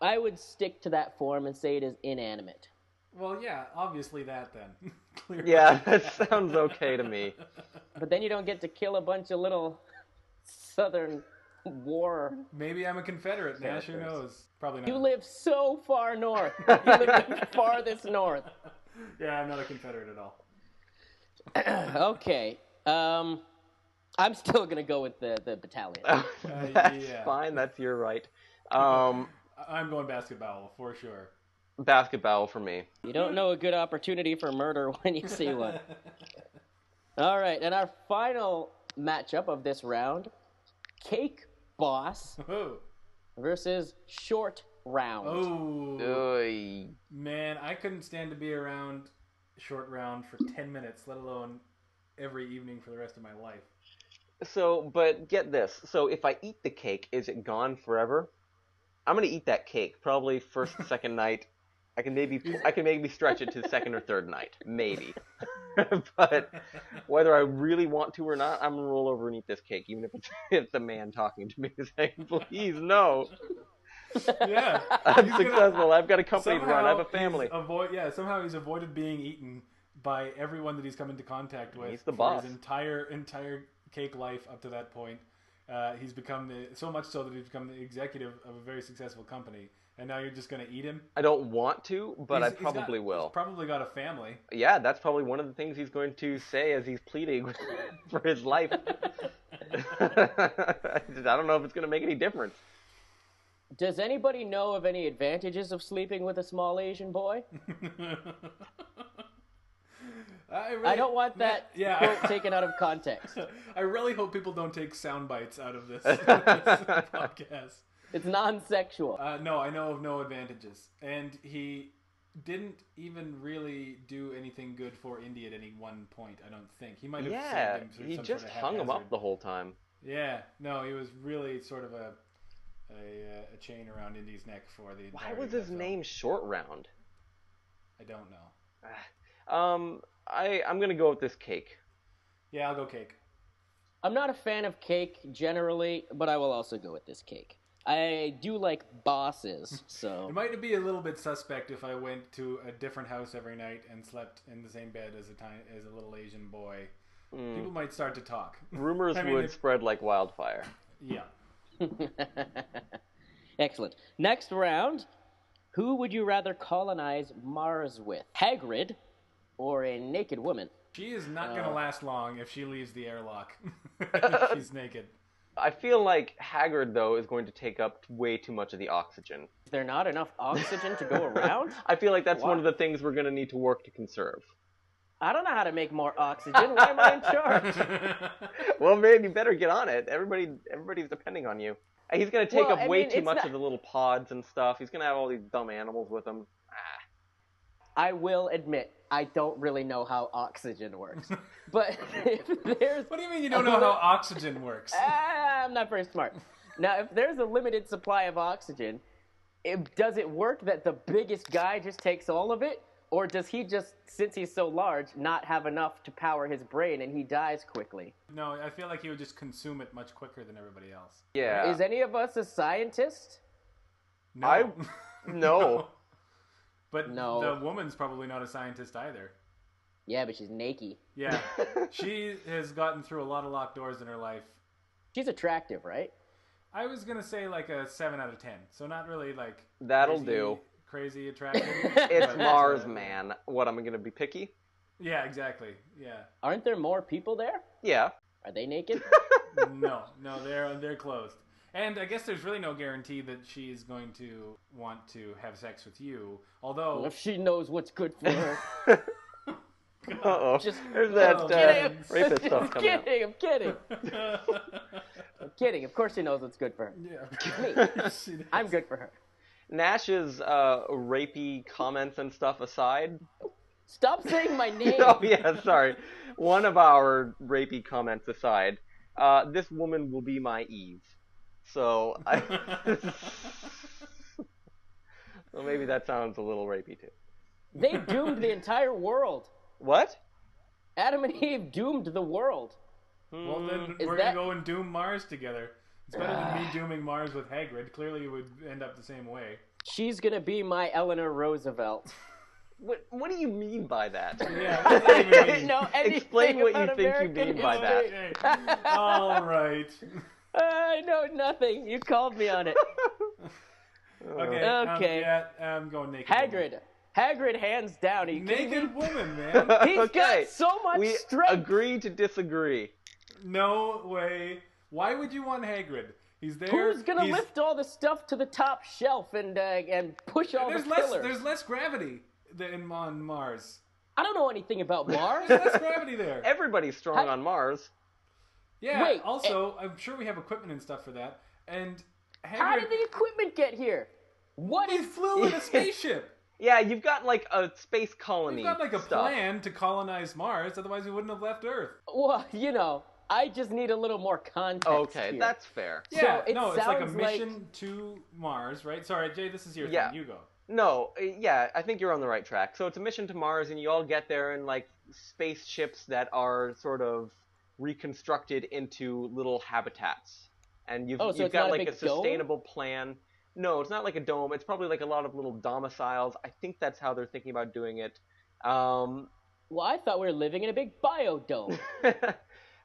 I would stick to that form and say it is inanimate. Well, yeah, obviously that then. Clearly. Yeah, that sounds okay to me. But then you don't get to kill a bunch of little Southern war. Maybe I'm a Confederate, Nash, who knows? Probably not. You live so far north. You live the farthest north. Yeah, I'm not a Confederate at all. Okay. I'm still going to go with the battalion. That's fine. That's your right. I'm going basketball for sure. Basketball for me. You don't know a good opportunity for murder when you see one. All right, and our final matchup of this round, Cake Boss versus Short Round. Oh, man, I couldn't stand to be around Short Round for 10 minutes, let alone every evening for the rest of my life. So, but get this. So if I eat the cake, is it gone forever? I'm going to eat that cake, probably first, second night. I can maybe stretch it to the second or third night, maybe. But whether I really want to or not, I'm gonna roll over and eat this cake, even if it's a man talking to me saying, "Please, no." Yeah, I'm successful. I've got a company to run. I have a family. Somehow he's avoided being eaten by everyone that he's come into contact with. He's the boss. His entire cake life up to that point. He's become so much so that he's become the executive of a very successful company. And now you're just going to eat him? I don't want to, but I probably will. He's probably got a family. Yeah, that's probably one of the things he's going to say as he's pleading for his life. I don't know if it's going to make any difference. Does anybody know of any advantages of sleeping with a small Asian boy? I don't want that quote taken out of context. I really hope people don't take sound bites out of this podcast. It's non-sexual. No, I know of no advantages. And he didn't even really do anything good for Indy at any one point, I don't think. He might have sent him through he some just sort of hung him haphazard. up the whole time. Yeah, no, he was really sort of a chain around Indy's neck for the entire. Why was his name Short Round? I don't know. I'm gonna go with this cake. Yeah, I'll go cake. I'm not a fan of cake generally, but I will also go with this cake. I do like bosses, so... It might be a little bit suspect if I went to a different house every night and slept in the same bed as a little Asian boy. People might start to talk. Rumors would spread like wildfire. Yeah. Excellent. Next round, who would you rather colonize Mars with? Hagrid or a naked woman? She is not going to last long if she leaves the airlock. She's naked. I feel like Hagrid, though, is going to take up way too much of the oxygen. Is there not enough oxygen to go around? I feel like that's one of the things we're going to need to work to conserve. I don't know how to make more oxygen. Why am I in charge? Well, man, you better get on it. Everybody's depending on you. He's going to take up way too much of the little pods and stuff. He's going to have all these dumb animals with him. I will admit, I don't really know how oxygen works. But if there's... What do you mean you don't know how oxygen works? I'm not very smart. Now, if there's a limited supply of oxygen, does it work that the biggest guy just takes all of it? Or does he just, since he's so large, not have enough to power his brain and he dies quickly? No, I feel like he would just consume it much quicker than everybody else. Yeah. Is any of us a scientist? No. No. But no. The woman's probably not a scientist either. Yeah, but she's naked. Yeah. She has gotten through a lot of locked doors in her life. She's attractive, right? I was going to say like a 7 out of 10. So not really like... That'll do. Crazy attractive. It's Mars, man. What, am I going to be picky? Yeah, exactly. Yeah. Aren't there more people there? Yeah. Are they naked? No, they're closed. And I guess there's really no guarantee that she's going to want to have sex with you. Although... Well, if she knows what's good for her. Uh-oh. There's that rapist stuff coming out. I'm kidding. I'm kidding. Of course she knows what's good for her. Yeah. Me. I'm good for her. Nash's rapey comments and stuff aside. Stop saying my name. Oh, yeah, sorry. One of our rapey comments aside, this woman will be my Eve. So, well, maybe that sounds a little rapey, too. They doomed the entire world. What? Adam and Eve doomed the world. Well, then we're going to go and doom Mars together. It's better than me dooming Mars with Hagrid. Clearly, it would end up the same way. She's going to be my Eleanor Roosevelt. What do you mean by that? Yeah, what does that even mean? No, explain what you think American you mean by that. Hey. All right. I know nothing. You called me on it. Okay. I'm going naked. Hagrid, hands down. Are you kidding me? Naked woman, man. He's got so much strength. We agree to disagree. No way. Why would you want Hagrid? He's there. Who's gonna lift all the stuff to the top shelf and push all the pillars? There's less gravity on Mars. I don't know anything about Mars. There's less gravity there. Everybody's strong on Mars. Yeah. Wait, also, I'm sure we have equipment and stuff for that. And Hagrid, how did the equipment get here? We flew in a spaceship. Yeah, you've got like a space colony. We've got like a plan to colonize Mars. Otherwise, we wouldn't have left Earth. Well, I just need a little more context. Okay, here. that's fair. Yeah, so it's like a mission to Mars, right? Sorry, Jay, this is your thing. You go. No, yeah, I think you're on the right track. So it's a mission to Mars, and you all get there in like spaceships that are sort of reconstructed into little habitats, and you've got like a sustainable plan. No, it's not like a dome. It's probably like a lot of little domiciles. I think that's how they're thinking about doing it. Well, I thought we were living in a big biodome.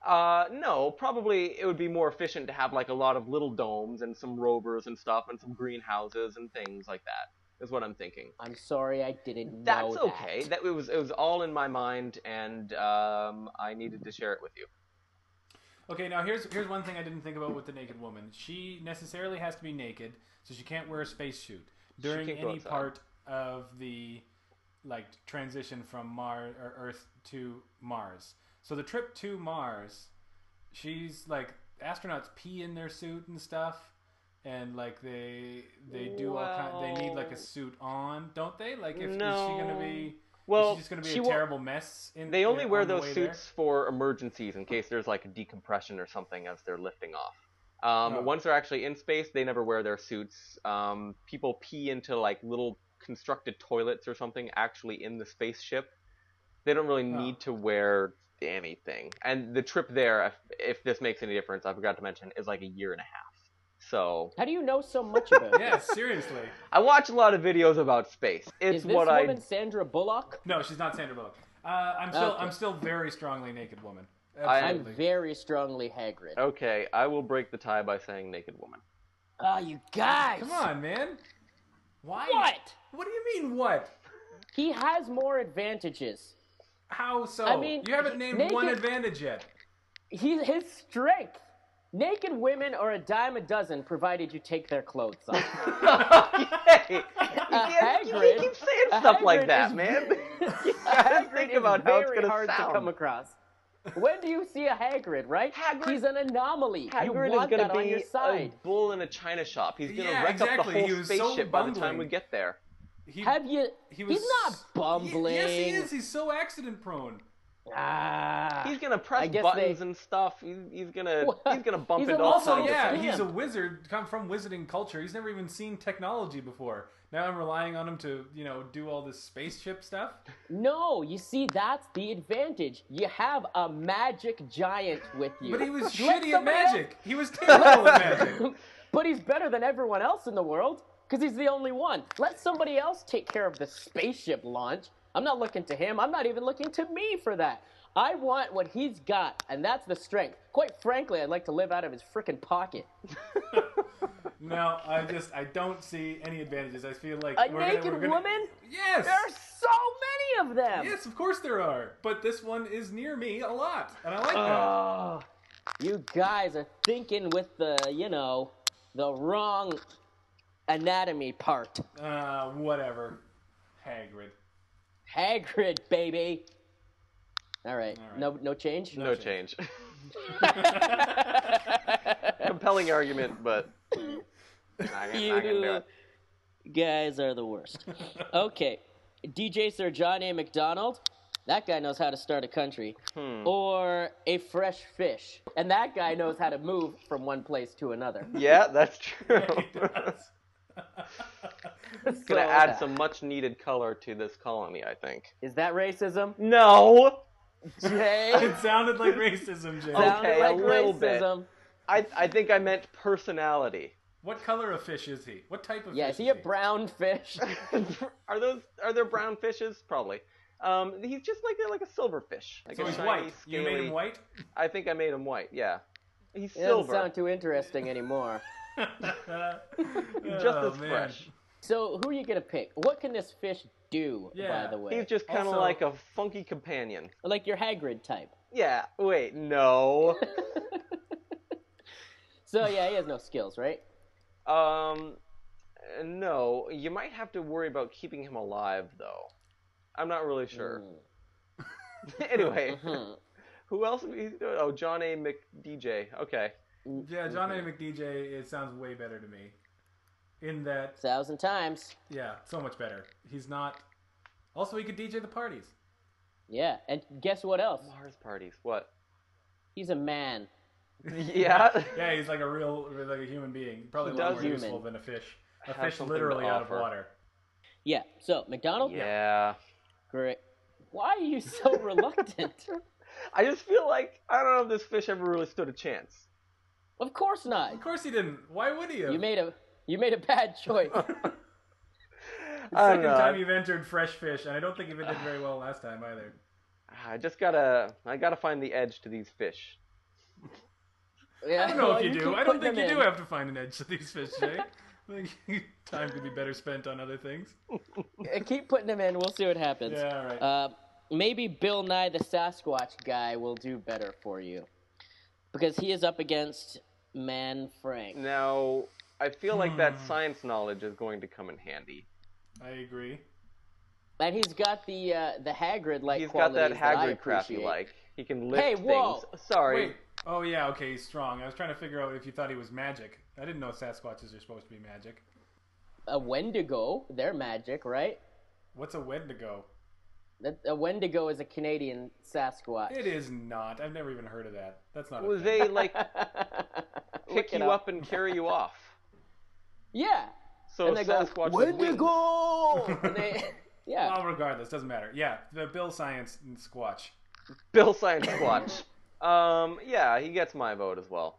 No, probably it would be more efficient to have like a lot of little domes and some rovers and stuff and some greenhouses and things like that, is what I'm thinking. I'm sorry I didn't know That's okay. It was all in my mind, and I needed to share it with you. Okay, now here's one thing I didn't think about with the naked woman. She necessarily has to be naked, so she can't wear a spacesuit during any part of the transition from Mars or Earth to Mars. So the trip to Mars, she's like, astronauts pee in their suit and stuff. And like they do all kind. They need like a suit on, don't they? Like, is she gonna be? Well, is she just gonna be a terrible mess? They only wear those suits for emergencies in case there's like a decompression or something as they're lifting off. Once they're actually in space, they never wear their suits. People pee into like little constructed toilets or something actually in the spaceship. They don't really need to wear anything. And the trip there, if this makes any difference, I forgot to mention, is like a year and a half. So how do you know so much about it? Yeah, seriously. I watch a lot of videos about space. Is this woman Sandra Bullock? No, she's not Sandra Bullock. I'm still very strongly Naked Woman. I'm very strongly Hagrid. Okay, I will break the tie by saying Naked Woman. Oh, you guys! Come on, man. Why? What? What do you mean, what? He has more advantages. How so? I mean, you haven't named one advantage yet. His strength. Naked women are a dime a dozen, provided you take their clothes off. Okay. You keep saying stuff like that, man. You gotta think about how it's gonna hard sound. To come across. When do you see a Hagrid, right? He's an anomaly. Hagrid you want is that gonna on be your side. a bull in a china shop. He's gonna wreck exactly. up the whole spaceship by the time we get there. He's not bumbling. Yes, he is. He's so accident prone. He's gonna press buttons and stuff. He's gonna bump into all Also, yeah, he's a wizard, come from wizarding culture. He's never even seen technology before. Now I'm relying on him to, do all this spaceship stuff. No, you see, that's the advantage. You have a magic giant with you. But he was shitty at magic. He was terrible at magic. But he's better than everyone else in the world, because he's the only one. Let somebody else take care of the spaceship launch. I'm not looking to him. I'm not even looking to me for that. I want what he's got, and that's the strength. Quite frankly, I'd like to live out of his frickin' pocket. No, I don't see any advantages. I feel like we're naked woman? Yes! There are so many of them! Yes, of course there are. But this one is near me a lot, and I like that. You guys are thinking with the wrong anatomy part. Whatever. Hagrid, baby. All right. No change? No change. Compelling argument, but you guys are the worst. Okay. DJ Sir John A. Macdonald. That guy knows how to start a country. Or a fresh fish. And that guy knows how to move from one place to another. Yeah, that's true. He does. It's going to add some much-needed color to this colony, I think. Is that racism? No! Jay? It sounded like racism, Jay. Okay, like a little racism. bit. I think I meant personality. What color of fish is he? What type of fish is he a brown fish? Are there brown fishes? Probably. He's just like a silver fish. Like so he's shiny, white. Scaly. You made him white? I think I made him white, yeah. He's It silver. doesn't sound too interesting anymore. Just as fresh. So who are you going to pick? What can this fish do, by the way? He's just kind of like a funky companion. Like your Hagrid type. Yeah, wait, no. So, yeah, he has no skills, right? No. You might have to worry about keeping him alive, though. I'm not really sure. Anyway, who else? Oh, John A. McDJ. Okay. Yeah, John A. McDJ, it sounds way better to me. In that... 1,000 times. Yeah, so much better. He's not... Also, he could DJ the parties. Yeah, and guess what else? Mars parties. What? He's a man. Yeah? Yeah, he's like a human being. Probably a lot more useful than a fish. A fish literally out of water. Yeah, so, McDonald? Yeah. Great. Why are you so reluctant? I just feel like, I don't know if this fish ever really stood a chance. Of course not. Of course he didn't. Why would he have? You made a bad choice. Second time you've entered fresh fish, and I don't think you did very well last time either. I gotta find the edge to these fish. Yeah, I don't know if you do. I don't think you do have to find an edge to these fish, Jay. I think time could be better spent on other things. Keep putting them in. We'll see what happens. Yeah, all right. Maybe Bill Nye the Sasquatch guy will do better for you. Because he is up against Man Frank. Now, I feel like that science knowledge is going to come in handy. I agree. And he's got the Hagrid-like He's got qualities that I Hagrid crap you appreciate. like. He can lift Hey, whoa! things. Sorry. Wait. Oh yeah, okay, he's strong. I was trying to figure out if you thought he was magic. I didn't know Sasquatches are supposed to be magic. A Wendigo, they're magic, right? What's a Wendigo? A Wendigo is a Canadian Sasquatch. It is not. I've never even heard of that. That's not. Well, a thing. they like Look pick it you up and carry you off. Yeah. So And they go, Sasquatch with wings. Wendigo! And they, yeah. Well, regardless, doesn't matter. Yeah, the Bill Science and Squatch. Bill Science Squatch. Yeah, he gets my vote as well.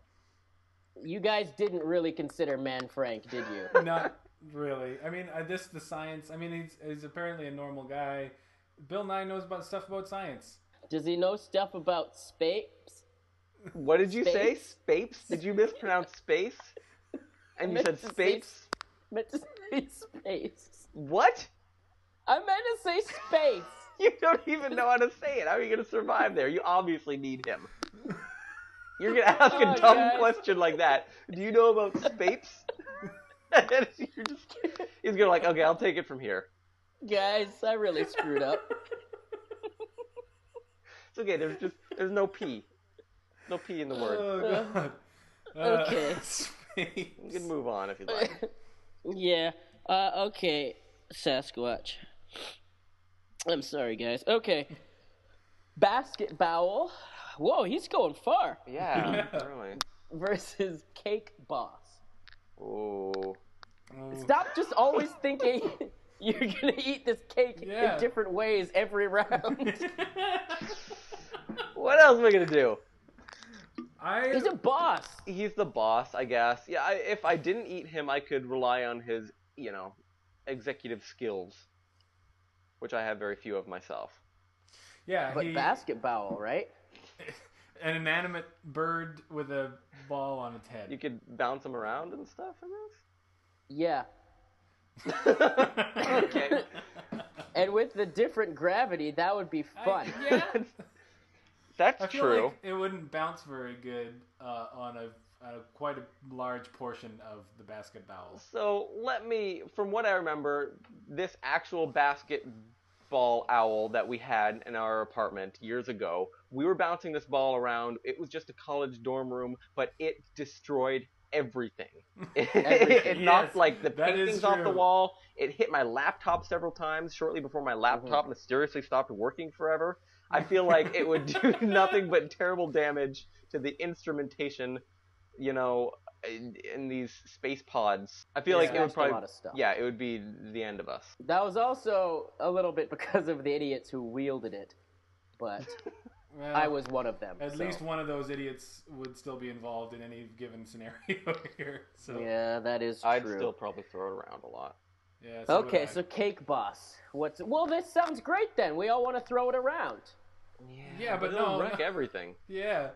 You guys didn't really consider Man Frank, did you? Not really. I mean, the science. I mean, he's apparently a normal guy. Bill Nye knows about stuff about science. Does he know stuff about space? What did you say? Space? Space? Did you mispronounce space? And you said space? Meant to say space. What? I meant to say space. You don't even know how to say it. How are you going to survive there? You obviously need him. You're going to ask a dumb question like that. Do you know about space? And he's going to okay, I'll take it from here. Guys, I really screwed up. It's okay. There's no P. No P in the word. Oh god. Okay. Space. You can move on if you like. Yeah. Okay. Sasquatch. I'm sorry, guys. Okay. Basket Bowel. Whoa, he's going far. Yeah, really. Versus Cake Boss. Oh. Stop just always thinking you're gonna eat this cake in different ways every round. What else am I gonna do? He's a boss. He's the boss, I guess. Yeah, if I didn't eat him, I could rely on his, executive skills, which I have very few of myself. Yeah, but Basket Bowel, right? an inanimate bird with a ball on its head. You could bounce him around and stuff, I Yeah. guess? Okay. And with the different gravity, that would be fun. Yeah. That's I feel true. like it wouldn't bounce very good on a quite a large portion of the basket bowel. So from what I remember, this actual basketball owl that we had in our apartment years ago, we were bouncing this ball around. It was just a college dorm room, but it destroyed everything. It knocked the paintings off the wall. It hit my laptop several times shortly before my laptop mysteriously stopped working forever. I feel like it would do nothing but terrible damage to the instrumentation, in these space pods. I feel like it would probably, a lot of stuff. Yeah, it would be the end of us. That was also a little bit because of the idiots who wielded it, but Well, I was one of them. At least one of those idiots would still be involved in any given scenario here. So yeah, that is true. I'd still probably throw it around a lot. Yeah. So okay, so Cake Boss. Well, this sounds great then. We all want to throw it around. Yeah, but it'll wreck everything. Yeah.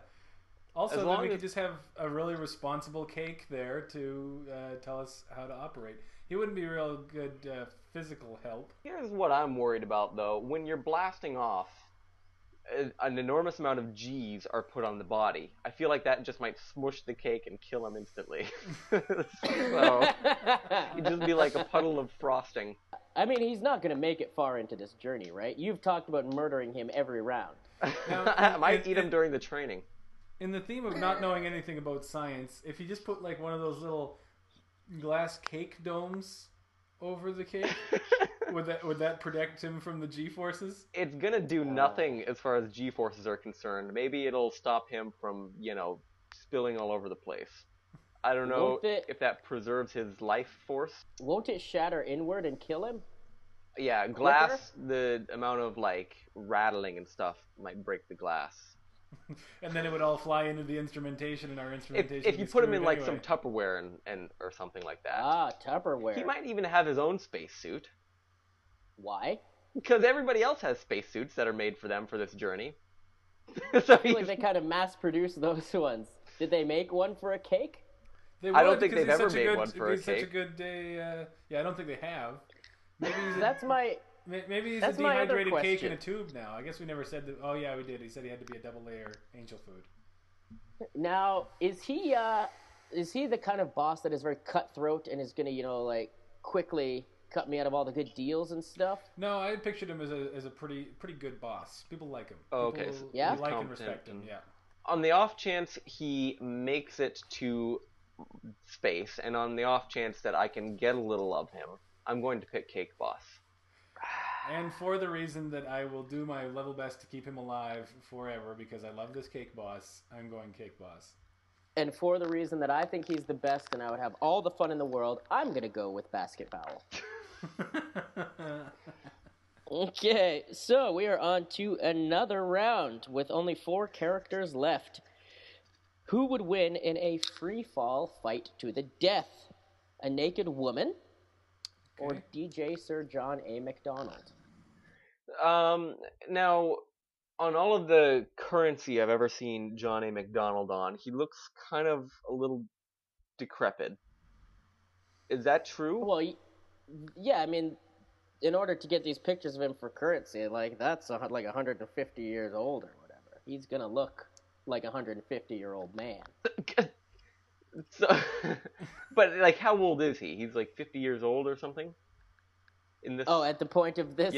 Also, then we could as- just have a really responsible Cake there to tell us how to operate. He wouldn't be real good physical help. Here's what I'm worried about, though. When you're blasting off, an enormous amount of G's are put on the body. I feel like that just might smush the cake and kill him instantly. So he'd just be like a puddle of frosting. I mean, he's not going to make it far into this journey, right? You've talked about murdering him every round. I might eat him during the training. In the theme of not knowing anything about science, if you just put like one of those little glass cake domes over the cake, would that protect him from the G-forces? It's gonna do nothing as far as G-forces are concerned. Maybe it'll stop him from, spilling all over the place. I don't know if that preserves his life force. Won't it shatter inward and kill him? Yeah, glass, the amount of, rattling and stuff might break the glass. And then it would all fly into the instrumentation, and our instrumentation. If you put him in some Tupperware and or something like that. Ah, Tupperware. He might even have his own spacesuit. Why? Because everybody else has spacesuits that are made for them for this journey. So I feel like they kind of mass-produced those ones. Did they make one for a cake? They would, I don't think they've ever made one for a cake. Such a good day. I don't think they have. Maybe Maybe he's That's a my other dehydrated cake in question. a tube now. I guess we never said that. Oh yeah, we did. He said he had to be a double layer angel food. Now, is he the kind of boss that is very cutthroat and is going to, quickly cut me out of all the good deals and stuff. No, I pictured him as a pretty good boss. People like him. Oh, okay. People Yeah? like and Competent respect him. and- Yeah. On the off chance he makes it to space, and on the off chance that I can get a little of him, I'm going to pick Cake Boss. And for the reason that I will do my level best to keep him alive forever because I love this Cake Boss, I'm going Cake Boss. And for the reason that I think he's the best and I would have all the fun in the world, I'm going to go with Basket Fowl. Okay, so we are on to another round with only 4 characters left. Who would win in a free-fall fight to the death? A naked woman or Okay. DJ Sir John A. Macdonald? Now, on all of the currency I've ever seen John A. Macdonald on, he looks kind of a little decrepit. Is that true? Well, yeah, I mean, in order to get these pictures of him for currency, like, that's like 150 years old or whatever. He's going to look like a 150-year-old man. So, but, like, how old is he? He's, like, 50 years old or something? In this... Oh, at the point of this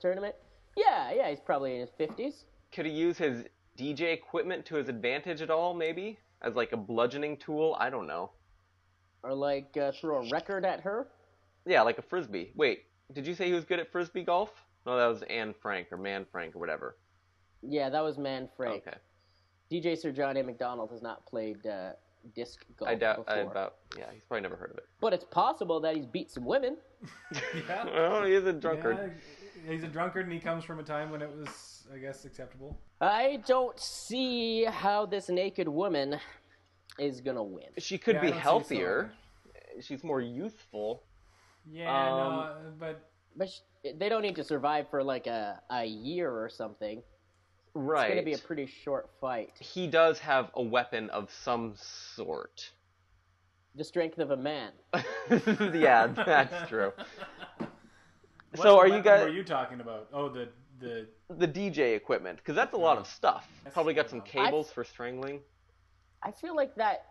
tournament? Yeah, he's probably in his 50s. Could he use his DJ equipment to his advantage at all, maybe? As, like, a bludgeoning tool? I don't know. Or, like, throw a record at her? Yeah, like a frisbee. Wait, did you say he was good at frisbee golf? No, that was Anne Frank or Man Frank or whatever. Yeah, that was Man Frank. Okay. DJ Sir John A. Macdonald has not played disc golf before. Yeah, he's probably never heard of it. But it's possible that he's beat some women. Yeah. Well, he's a drunkard. Yeah, he's a drunkard, and he comes from a time when it was, I guess, acceptable. I don't see how this naked woman is going to win. She could Yeah, be I don't see healthier. She's more youthful. Yeah, no, but But they don't need to survive for like a year or something. Right. It's going to be a pretty short fight. He does have a weapon of some sort. The strength of a man. Yeah, that's true. what So are you weapon guys were you talking about? Oh, the the DJ equipment? Because that's a lot of stuff. That's Probably got fair some enough. cables for strangling. I feel like that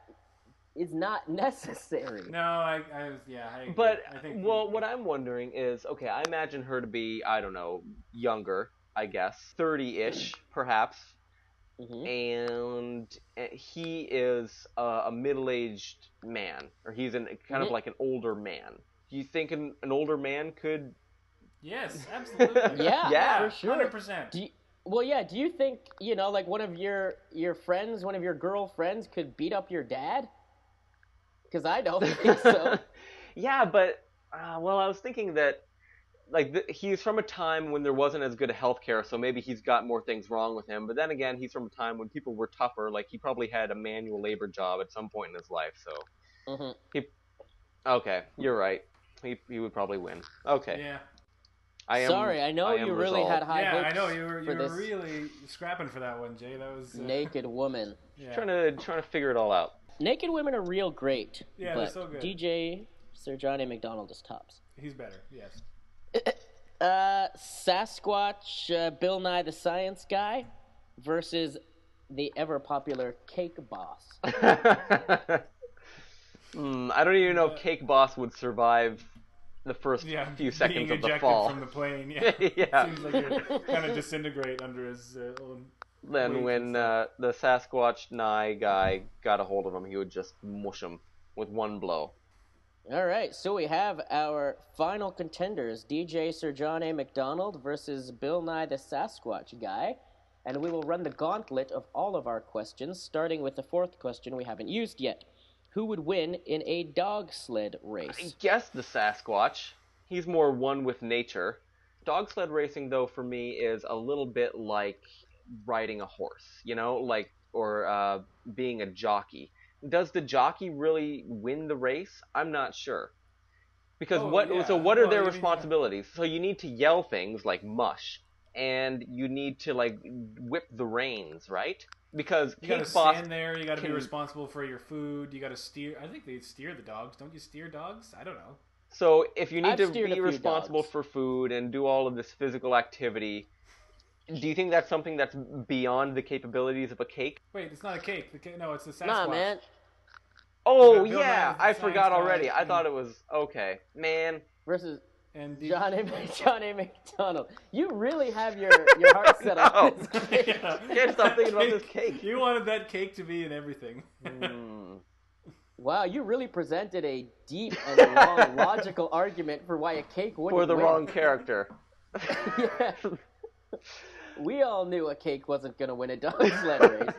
is not necessary. No, I agree. But I think well, what I'm wondering is, okay, I imagine her to be, I don't know, younger, I guess, 30-ish, perhaps, and he is a middle-aged man, or he's kind of like an older man. Do you think an older man could? Yes, absolutely. Yeah, for sure. 100%. Do you think, like one of your friends, one of your girlfriends could beat up your dad? Because I don't think so. Yeah, but, well, I was thinking that, like, he's from a time when there wasn't as good a healthcare, so maybe he's got more things wrong with him. But then again, he's from a time when people were tougher. Like, he probably had a manual labor job at some point in his life, so. Okay, you're right. He would probably win. Okay. Yeah. I know you really had high Yeah, hopes I know you were for this really scrapping for that one, Jay. That was naked woman. Yeah. Trying to figure it all out. Naked women are real great. Yeah, but they're so good. DJ Sir John A. Macdonald is tops. He's better. Yes. Sasquatch, Bill Nye the Science Guy versus the ever popular Cake Boss. I don't even know if Cake Boss would survive the first few seconds being of the ejected fall. from the plane. Yeah. Yeah. Seems like you're kind of disintegrate under his own. Then weight when and the Sasquatch Nye guy got a hold of him, he would just mush him with one blow. All right, so we have our final contenders, DJ Sir John A. Macdonald versus Bill Nye the Sasquatch Guy. And we will run the gauntlet of all of our questions, starting with the fourth question we haven't used yet. Who would win in a dog sled I race? guess the Sasquatch. He's more one with nature. Dog sled racing, though, for me is a little bit like riding a horse, or being a jockey. Does the jockey really win the race? I'm not sure. Because what are their responsibilities? So you need to yell things like mush, and you need to whip the reins, right? Because You gotta Cake Boss stand there. You gotta be can- responsible for your food. You gotta steer. I think they steer the dogs. Don't you steer dogs? I don't know. So if you need I've to steered a be few responsible dogs. for food and do all of this physical activity, do you think that's something that's beyond the capabilities of a cake? Wait, it's not a cake. No, it's the Sasquatch. Nah, man. Oh, Bill yeah, Nye, the I Science forgot Guy, already. I and- thought it was, okay. Man. Versus And John A. Macdonald. You really have your heart set on Oh. this cake. Yeah. Can't stop thinking about this cake. You wanted that cake to be in everything. Wow, you really presented a deep and long logical argument for why a cake wouldn't For the win. wrong character. Yeah. We all knew a cake wasn't going to win a dog sled race.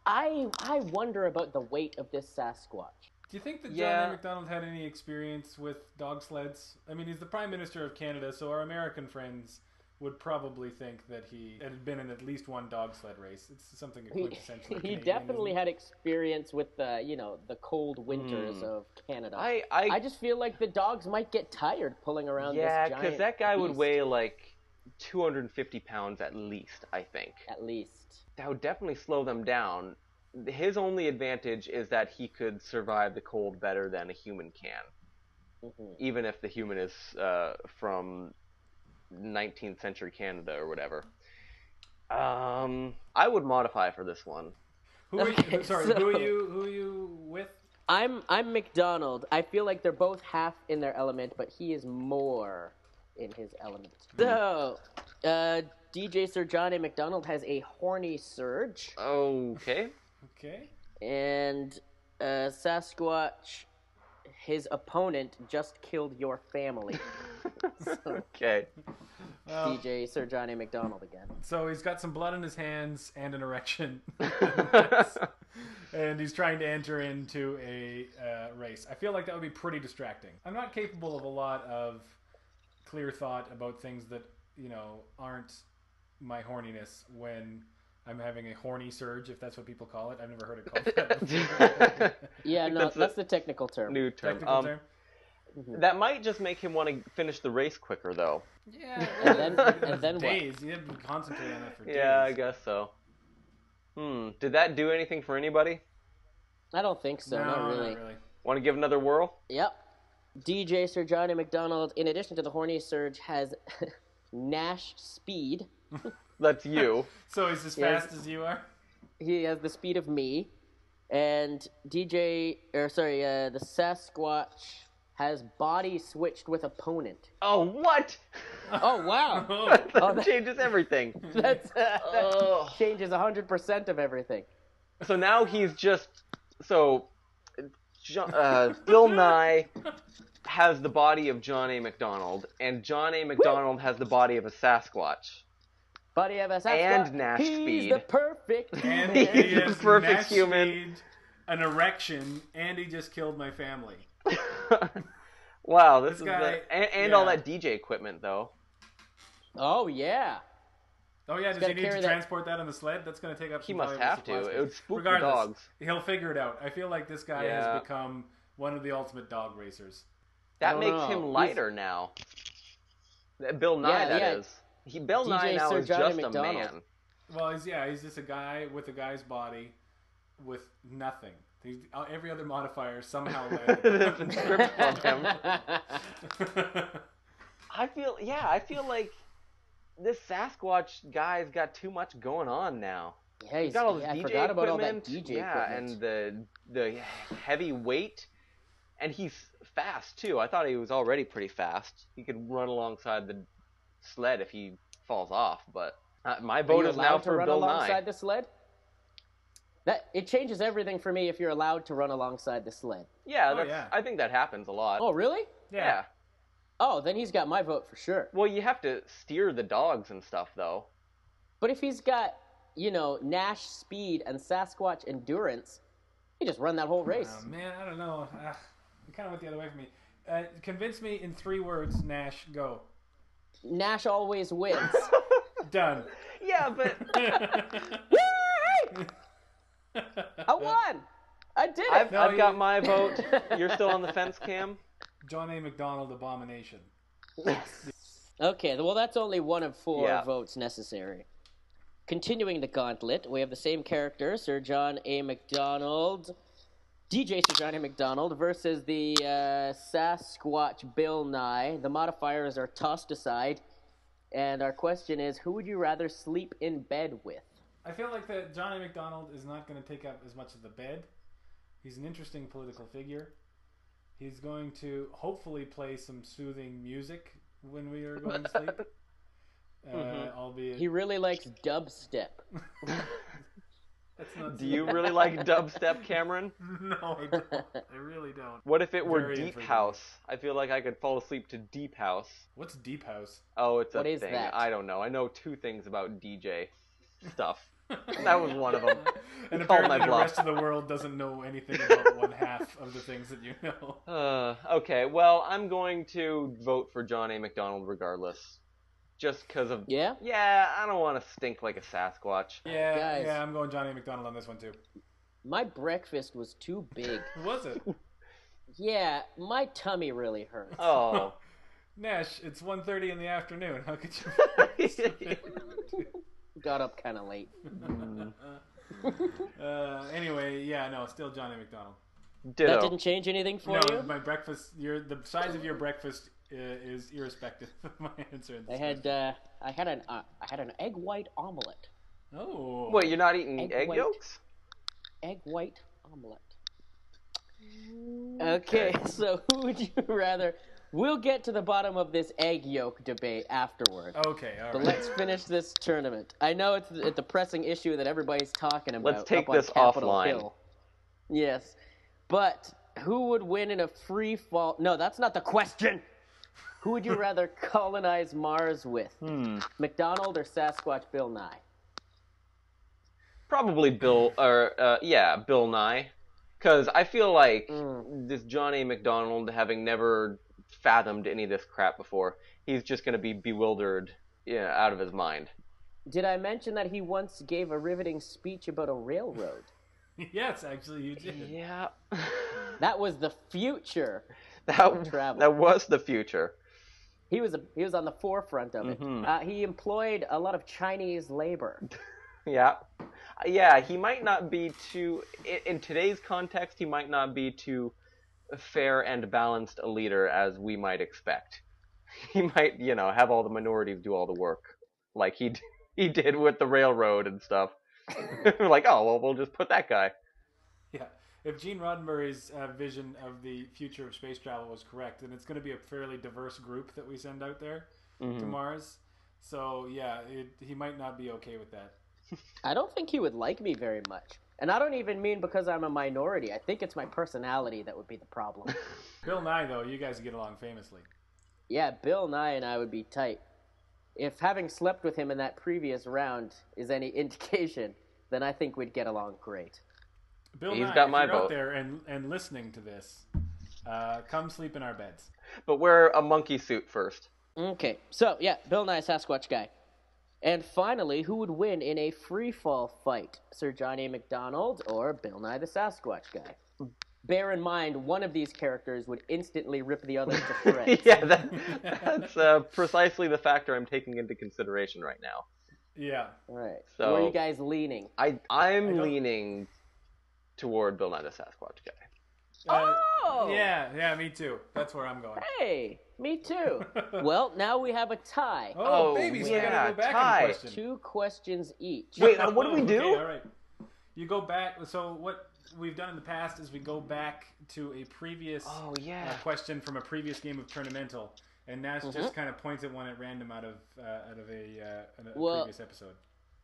I wonder about the weight of this Sasquatch. Do you think that Yeah. John A. Macdonald had any experience with dog sleds? I mean, he's the Prime Minister of Canada, so our American friends would probably think that he had been in at least one dog sled race. It's something quintessentially He Canadian, definitely isn't had experience with the, the cold winters of Canada. I just feel like the dogs might get tired pulling around yeah, this giant because that guy would beast, weigh like 250 pounds at least, I think. at least. That would definitely slow them down. His only advantage is that he could survive the cold better than a human can. Even if the human is from 19th century Canada or whatever. I would modify for this one. Who are Okay, you, sorry, so- who are you with? I'm Macdonald. I feel like they're both half in their element, but he is more in his element. So, DJ Sir John A. Macdonald has a horny surge, Okay. Okay. and Sasquatch, his opponent, just killed your family. So, Okay. Well, DJ Sir John A. Macdonald again. so he's got some blood in his hands and an erection. And he's trying to enter into a race. I feel like that would be pretty distracting. I'm not capable of a lot of clear thought about things that, aren't my horniness when I'm having a horny surge, if that's what people call it. I've never heard it called that before. Yeah, no, that's that's the technical term. New term. Technical term. That might just make him want to finish the race quicker, though. Yeah. And then what? days. You have to concentrate on that for days. Yeah, I guess so. Did that do anything for anybody? I don't think so, No, not really. Not really. Want to give another whirl? Yep. DJ Sir John A. Macdonald, in addition to the horny surge, has Nash speed. That's you. So he's as Yes. fast as you are? He has the speed of me. And the Sasquatch has body switched with opponent. Oh, what? Oh, wow. That changes everything. That's Oh. changes 100% of everything. So now he's just... So, Bill Nye has the body of John A. Macdonald, and John A. Macdonald has the body of a Sasquatch. Buddy of a Sasquatch. And Nash He's speed. the perfect And human. he has Perfect Nash human. speed, an erection, and he just killed my family. Wow, this is guy- and all yeah. that DJ equipment, though. Oh, yeah. Oh yeah, does gotta he need to carry that- transport that on the sled? That's going to take up He some must valuable have supply to. space. It would spook the Regardless, dogs. he'll figure it out. I feel like this guy Yeah. has become one of the ultimate dog racers. That don't makes know. him lighter now. Bill Nye, Yeah, that yeah. is. Bill DJ Nye now Sir is Johnny just a McDonald. man. Well, he's just a guy with a guy's body with nothing. Every other modifier somehow landed. Been stripped from him. I feel like this Sasquatch guy's got too much going on now. Yeah, He's got all this I DJ forgot about all that equipment. DJ yeah, equipment. and the heavy weight, and he's fast too. I thought he was already pretty fast. He could run alongside the sled if he falls off. But my Are vote you is now allowed to for run Bill alongside Nye. the sled? It changes everything for me if you're allowed to run alongside the sled. Yeah, Oh, that's, yeah. I think that happens a lot. Oh, really? Yeah. Oh, then he's got my vote for sure. Well, you have to steer the dogs and stuff, though. But if he's got, Nash speed and Sasquatch endurance, he just run that whole race. Oh, man, I don't know. You kind of went the other way for me. Convince me in 3 words, Nash, go. Nash always wins. Done. Yeah, but I won! I did it! I've got my vote. You're still on the fence, Cam? John A. Macdonald abomination. Okay, well, that's only one of 4 Yeah. votes necessary. Continuing the gauntlet, we have the same character, Sir John A. Macdonald, DJ Sir John A. Macdonald, versus the Sasquatch Bill Nye. The modifiers are tossed aside, and our question is, who would you rather sleep in bed with? I feel like that John A. Macdonald is not going to take up as much of the bed. He's an interesting political figure. He's going to hopefully play some soothing music when we are going to sleep. Albeit... He really likes dubstep. Do you really like dubstep, Cameron? No, I don't. I really don't. What if it were Very deep intriguing. house? I feel like I could fall asleep to deep house. What's deep house? Oh, it's a What is thing. that? I don't know. I know 2 things about DJ stuff. That was one of them. And Called apparently my the bluff. rest of the world doesn't know anything about one half of the things that you know. Okay, well, I'm going to vote for John A. Macdonald regardless. Just because of... Yeah? Yeah, I don't want to stink like a Sasquatch. Yeah, Guys. I'm going Johnny McDonald on this one too. My breakfast was too big. Was it? Yeah, my tummy really hurts. Oh. Nash, it's 1:30 in the afternoon. How could you... Got up kind of late. Anyway, yeah, no, still Johnny McDonald. Ditto. That didn't change anything for No, you? my breakfast, the size of your breakfast is irrespective of my answer. In this I had an egg white omelet. Oh. Wait, you're not eating egg white. yolks? Egg white omelet. Okay, so who would you rather... We'll get to the bottom of this egg yolk debate afterward. Okay, all But right. let's finish this tournament. I know it's a pressing issue that everybody's talking about. Let's take up on this Capitol offline. Hill. Yes. But who would win in a free fall? No, that's not the question. Who would you rather colonize Mars with? Macdonald or Sasquatch Bill Nye? Probably Bill Nye. Because I feel like this John A. Macdonald, having never fathomed any of this crap before, he's just going to be bewildered out of his mind. Did I mention that he once gave a riveting speech about a railroad? Yes, actually, you did. Yeah. That was the future. Travel. That was the future. He was on the forefront of it. He employed a lot of Chinese labor. Yeah. Yeah, he might not be too... In today's context, he might not be too fair and balanced a leader as we might expect. He might, have all the minorities do all the work. Like he did with the railroad and stuff. Like, oh, well, we'll just put that guy. Yeah. If Gene Roddenberry's vision of the future of space travel was correct, then it's going to be a fairly diverse group that we send out there to Mars. So, yeah, he might not be okay with that. I don't think he would like me very much. And I don't even mean because I'm a minority. I think it's my personality that would be the problem. Bill Nye, though, you guys get along famously. Yeah, Bill Nye and I would be tight. If having slept with him in that previous round is any indication, then I think we'd get along great. Bill He's Nye, got if my you're out vote. there and listening to this, come sleep in our beds. But wear a monkey suit first. Okay, so yeah, Bill Nye, Sasquatch guy. And finally, who would win in a free-fall fight? Sir John A. Macdonald or Bill Nye the Sasquatch guy? Bear in mind, one of these characters would instantly rip the other to shreds. Yeah, that's precisely the factor I'm taking into consideration right now. Yeah. All right. So- Where are you guys leaning? I'm leaning toward Bill Nye the Sasquatch guy. Oh! Yeah, me too. That's where I'm going. Hey, me too. Well, now we have a tie. Oh, baby, so we yeah, gotta go back tie. in the question. 2 questions each. Wait, what do we do? Okay, all right. You go back. So what we've done in the past is we go back to a previous question from a previous game of Tournamental, and Nash just kind of points at one at random out of a previous episode.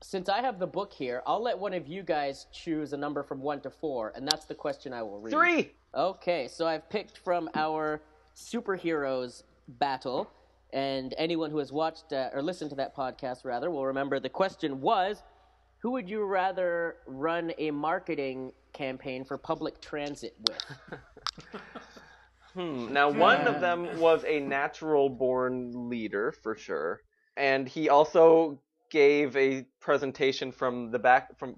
Since I have the book here, I'll let one of you guys choose a number from 1 to 4, and that's the question I will read. 3! Okay, so I've picked from our superheroes battle, and anyone who has watched or listened to that podcast, rather, will remember the question was, who would you rather run a marketing campaign for public transit with? Now, one of them was a natural-born leader, for sure, and he also gave a presentation from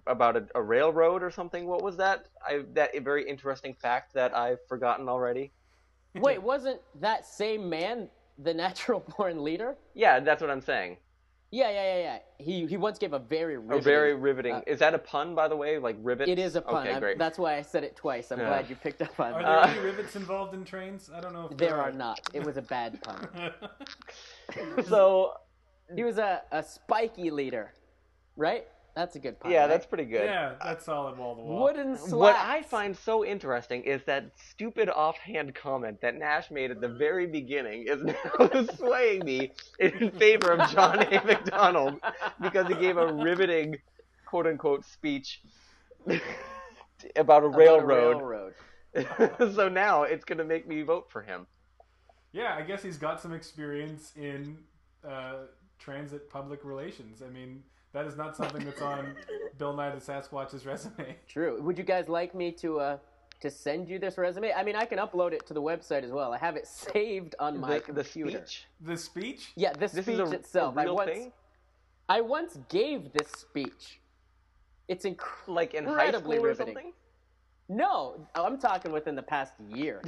about a railroad or something. What was that? That very interesting fact that I've forgotten already. Wait, wasn't that same man the natural-born leader? Yeah, that's what I'm saying. Yeah. He once gave a very riveting... A very riveting... Is that a pun, by the way? Like rivets? It is a pun. Okay, great. That's why I said it twice. I'm glad you picked up on Are that. there any rivets involved in trains? I don't know if There are not. It was a bad pun. So... He was a spiky leader, right? That's a good pun. Yeah, right? that's pretty good. Yeah, that's solid wall to wall. Wooden slats. What I find so interesting is that stupid offhand comment that Nash made at the very beginning is now swaying me in favor of John A. Macdonald because he gave a riveting, quote-unquote, speech about a railroad. So now it's going to make me vote for him. Yeah, I guess he's got some experience in transit public relations. I mean, that is not something that's on Nye the Sasquatch's resume. True. Would you guys like me to send you this resume? I mean, I can upload it to the website as well. I have it saved on my computer. The speech? Yeah, the speech itself. A real thing? I once gave this speech. It's like in high school riveting. or something? No, I'm talking within the past year.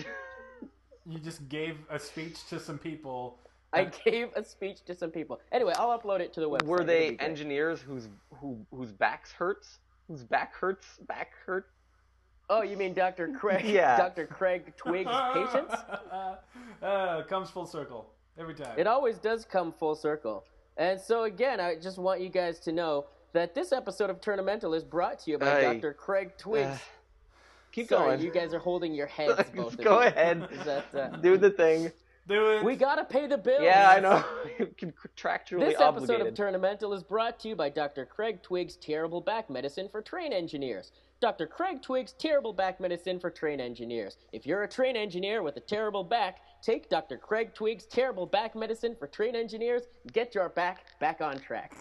You just gave a speech to some people. I gave a speech to some people. Anyway, I'll upload it to the website. Were they engineers whose backs hurts? Whose back hurts? Back hurt? Oh, you mean Dr. Craig? Yeah. Dr. Craig Twiggs' patients? Comes full circle every time. It always does come full circle. And so again, I just want you guys to know that this episode of Tournamental is brought to you by Dr. Craig Twiggs. Keep Sorry, going. you guys are holding your heads both of Go you. ahead. Is that, Do the thing. Do it. We gotta pay the bills. Yeah, I know. Contractually This obligated. episode of Tournamental is brought to you by Dr. Craig Twiggs' Terrible Back Medicine for Train Engineers. Dr. Craig Twiggs' Terrible Back Medicine for Train Engineers. If you're a train engineer with a terrible back, take Dr. Craig Twiggs' Terrible Back Medicine for Train Engineers and get your back on track.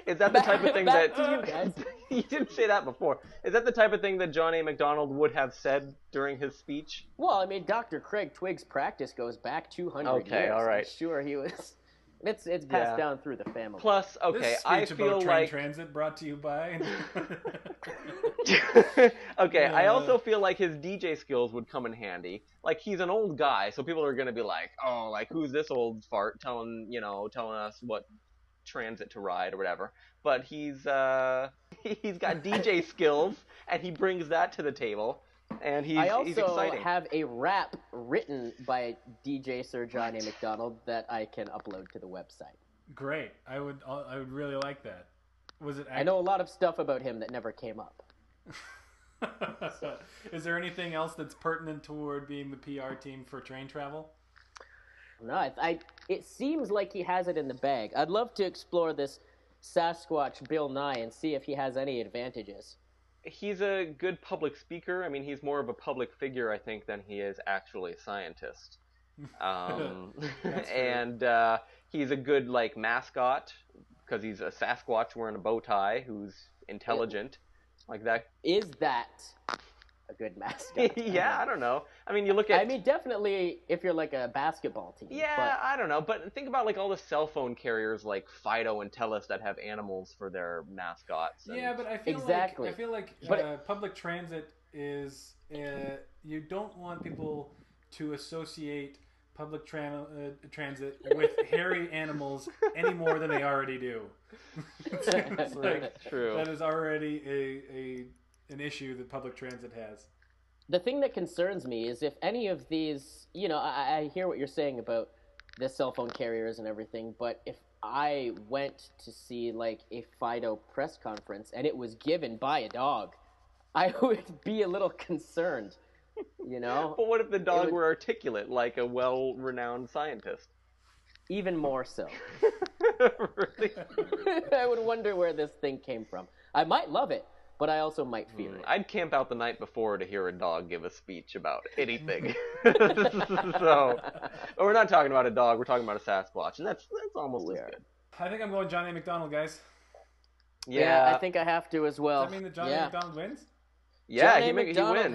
Is that the type of thing back that... to you guys. You didn't say that before. Is that the type of thing that John A. Macdonald would have said during his speech? Well, I mean, Dr. Craig Twiggs' practice goes back 200 years. Okay, all right. I'm sure he was... It's passed down through the family. Plus, okay, This I speech feel about like... train transit brought to you by... Okay, I also feel like his DJ skills would come in handy. Like, he's an old guy, so people are gonna be like, oh, like, who's this old fart telling us what transit to ride or whatever. But he's got DJ skills, and he brings that to the table. And he's exciting. I also have a rap written by DJ Sir John A. Macdonald that I can upload to the website. Great. I would really like that. Was it? I know a lot of stuff about him that never came up. Is there anything else that's pertinent toward being the PR team for train travel? No, it seems like he has it in the bag. I'd love to explore this Sasquatch Bill Nye and see if he has any advantages. He's a good public speaker. I mean, he's more of a public figure, I think, than he is actually a scientist. And he's a good, like, mascot, because he's a Sasquatch wearing a bow tie who's intelligent. Like that. Is that a good mascot? Yeah, I don't know. I mean, you look at... I mean, definitely if you're like a basketball team. Yeah, but... I don't know. But think about, like, all the cell phone carriers like Fido and Telus that have animals for their mascots. And... Yeah, but I feel like public transit is... you don't want people to associate public transit with hairy animals any more than they already do. It's like, true. That is already an issue that public transit has. The thing that concerns me is if any of these, I hear what you're saying about the cell phone carriers and everything, but if I went to see like a Fido press conference and it was given by a dog, I would be a little concerned. But what if the dog were articulate, like a well-renowned scientist? Even more so. Really? I would wonder where this thing came from. I might love it, but I also might fear it. I'd camp out the night before to hear a dog give a speech about anything. But we're not talking about a dog, we're talking about a Sasquatch, and that's almost as good. I think I'm going John A. Macdonald, guys. Yeah, I think I have to as well. Does that mean that John A. Macdonald wins? Yeah, John he A. Macdonald wins.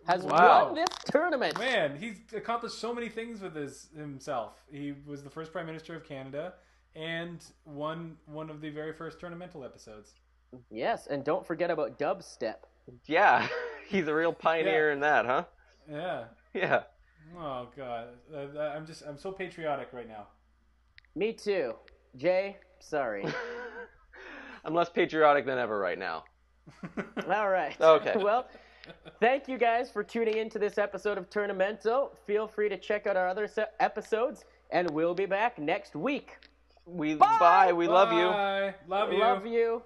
has Wow. won this tournament. Man, he's accomplished so many things with himself. He was the first Prime Minister of Canada and won one of the very first Tournamental episodes. Yes, and don't forget about dubstep. Yeah, he's a real pioneer in that, huh? Yeah. Yeah. Oh God, I'm so patriotic right now. Me too. Jay, sorry. I'm less patriotic than ever right now. All right. Okay. Well, thank you guys for tuning into this episode of Tournamental. Feel free to check out our other episodes, and we'll be back next week. Bye. We love you. Bye. Love you. Love you.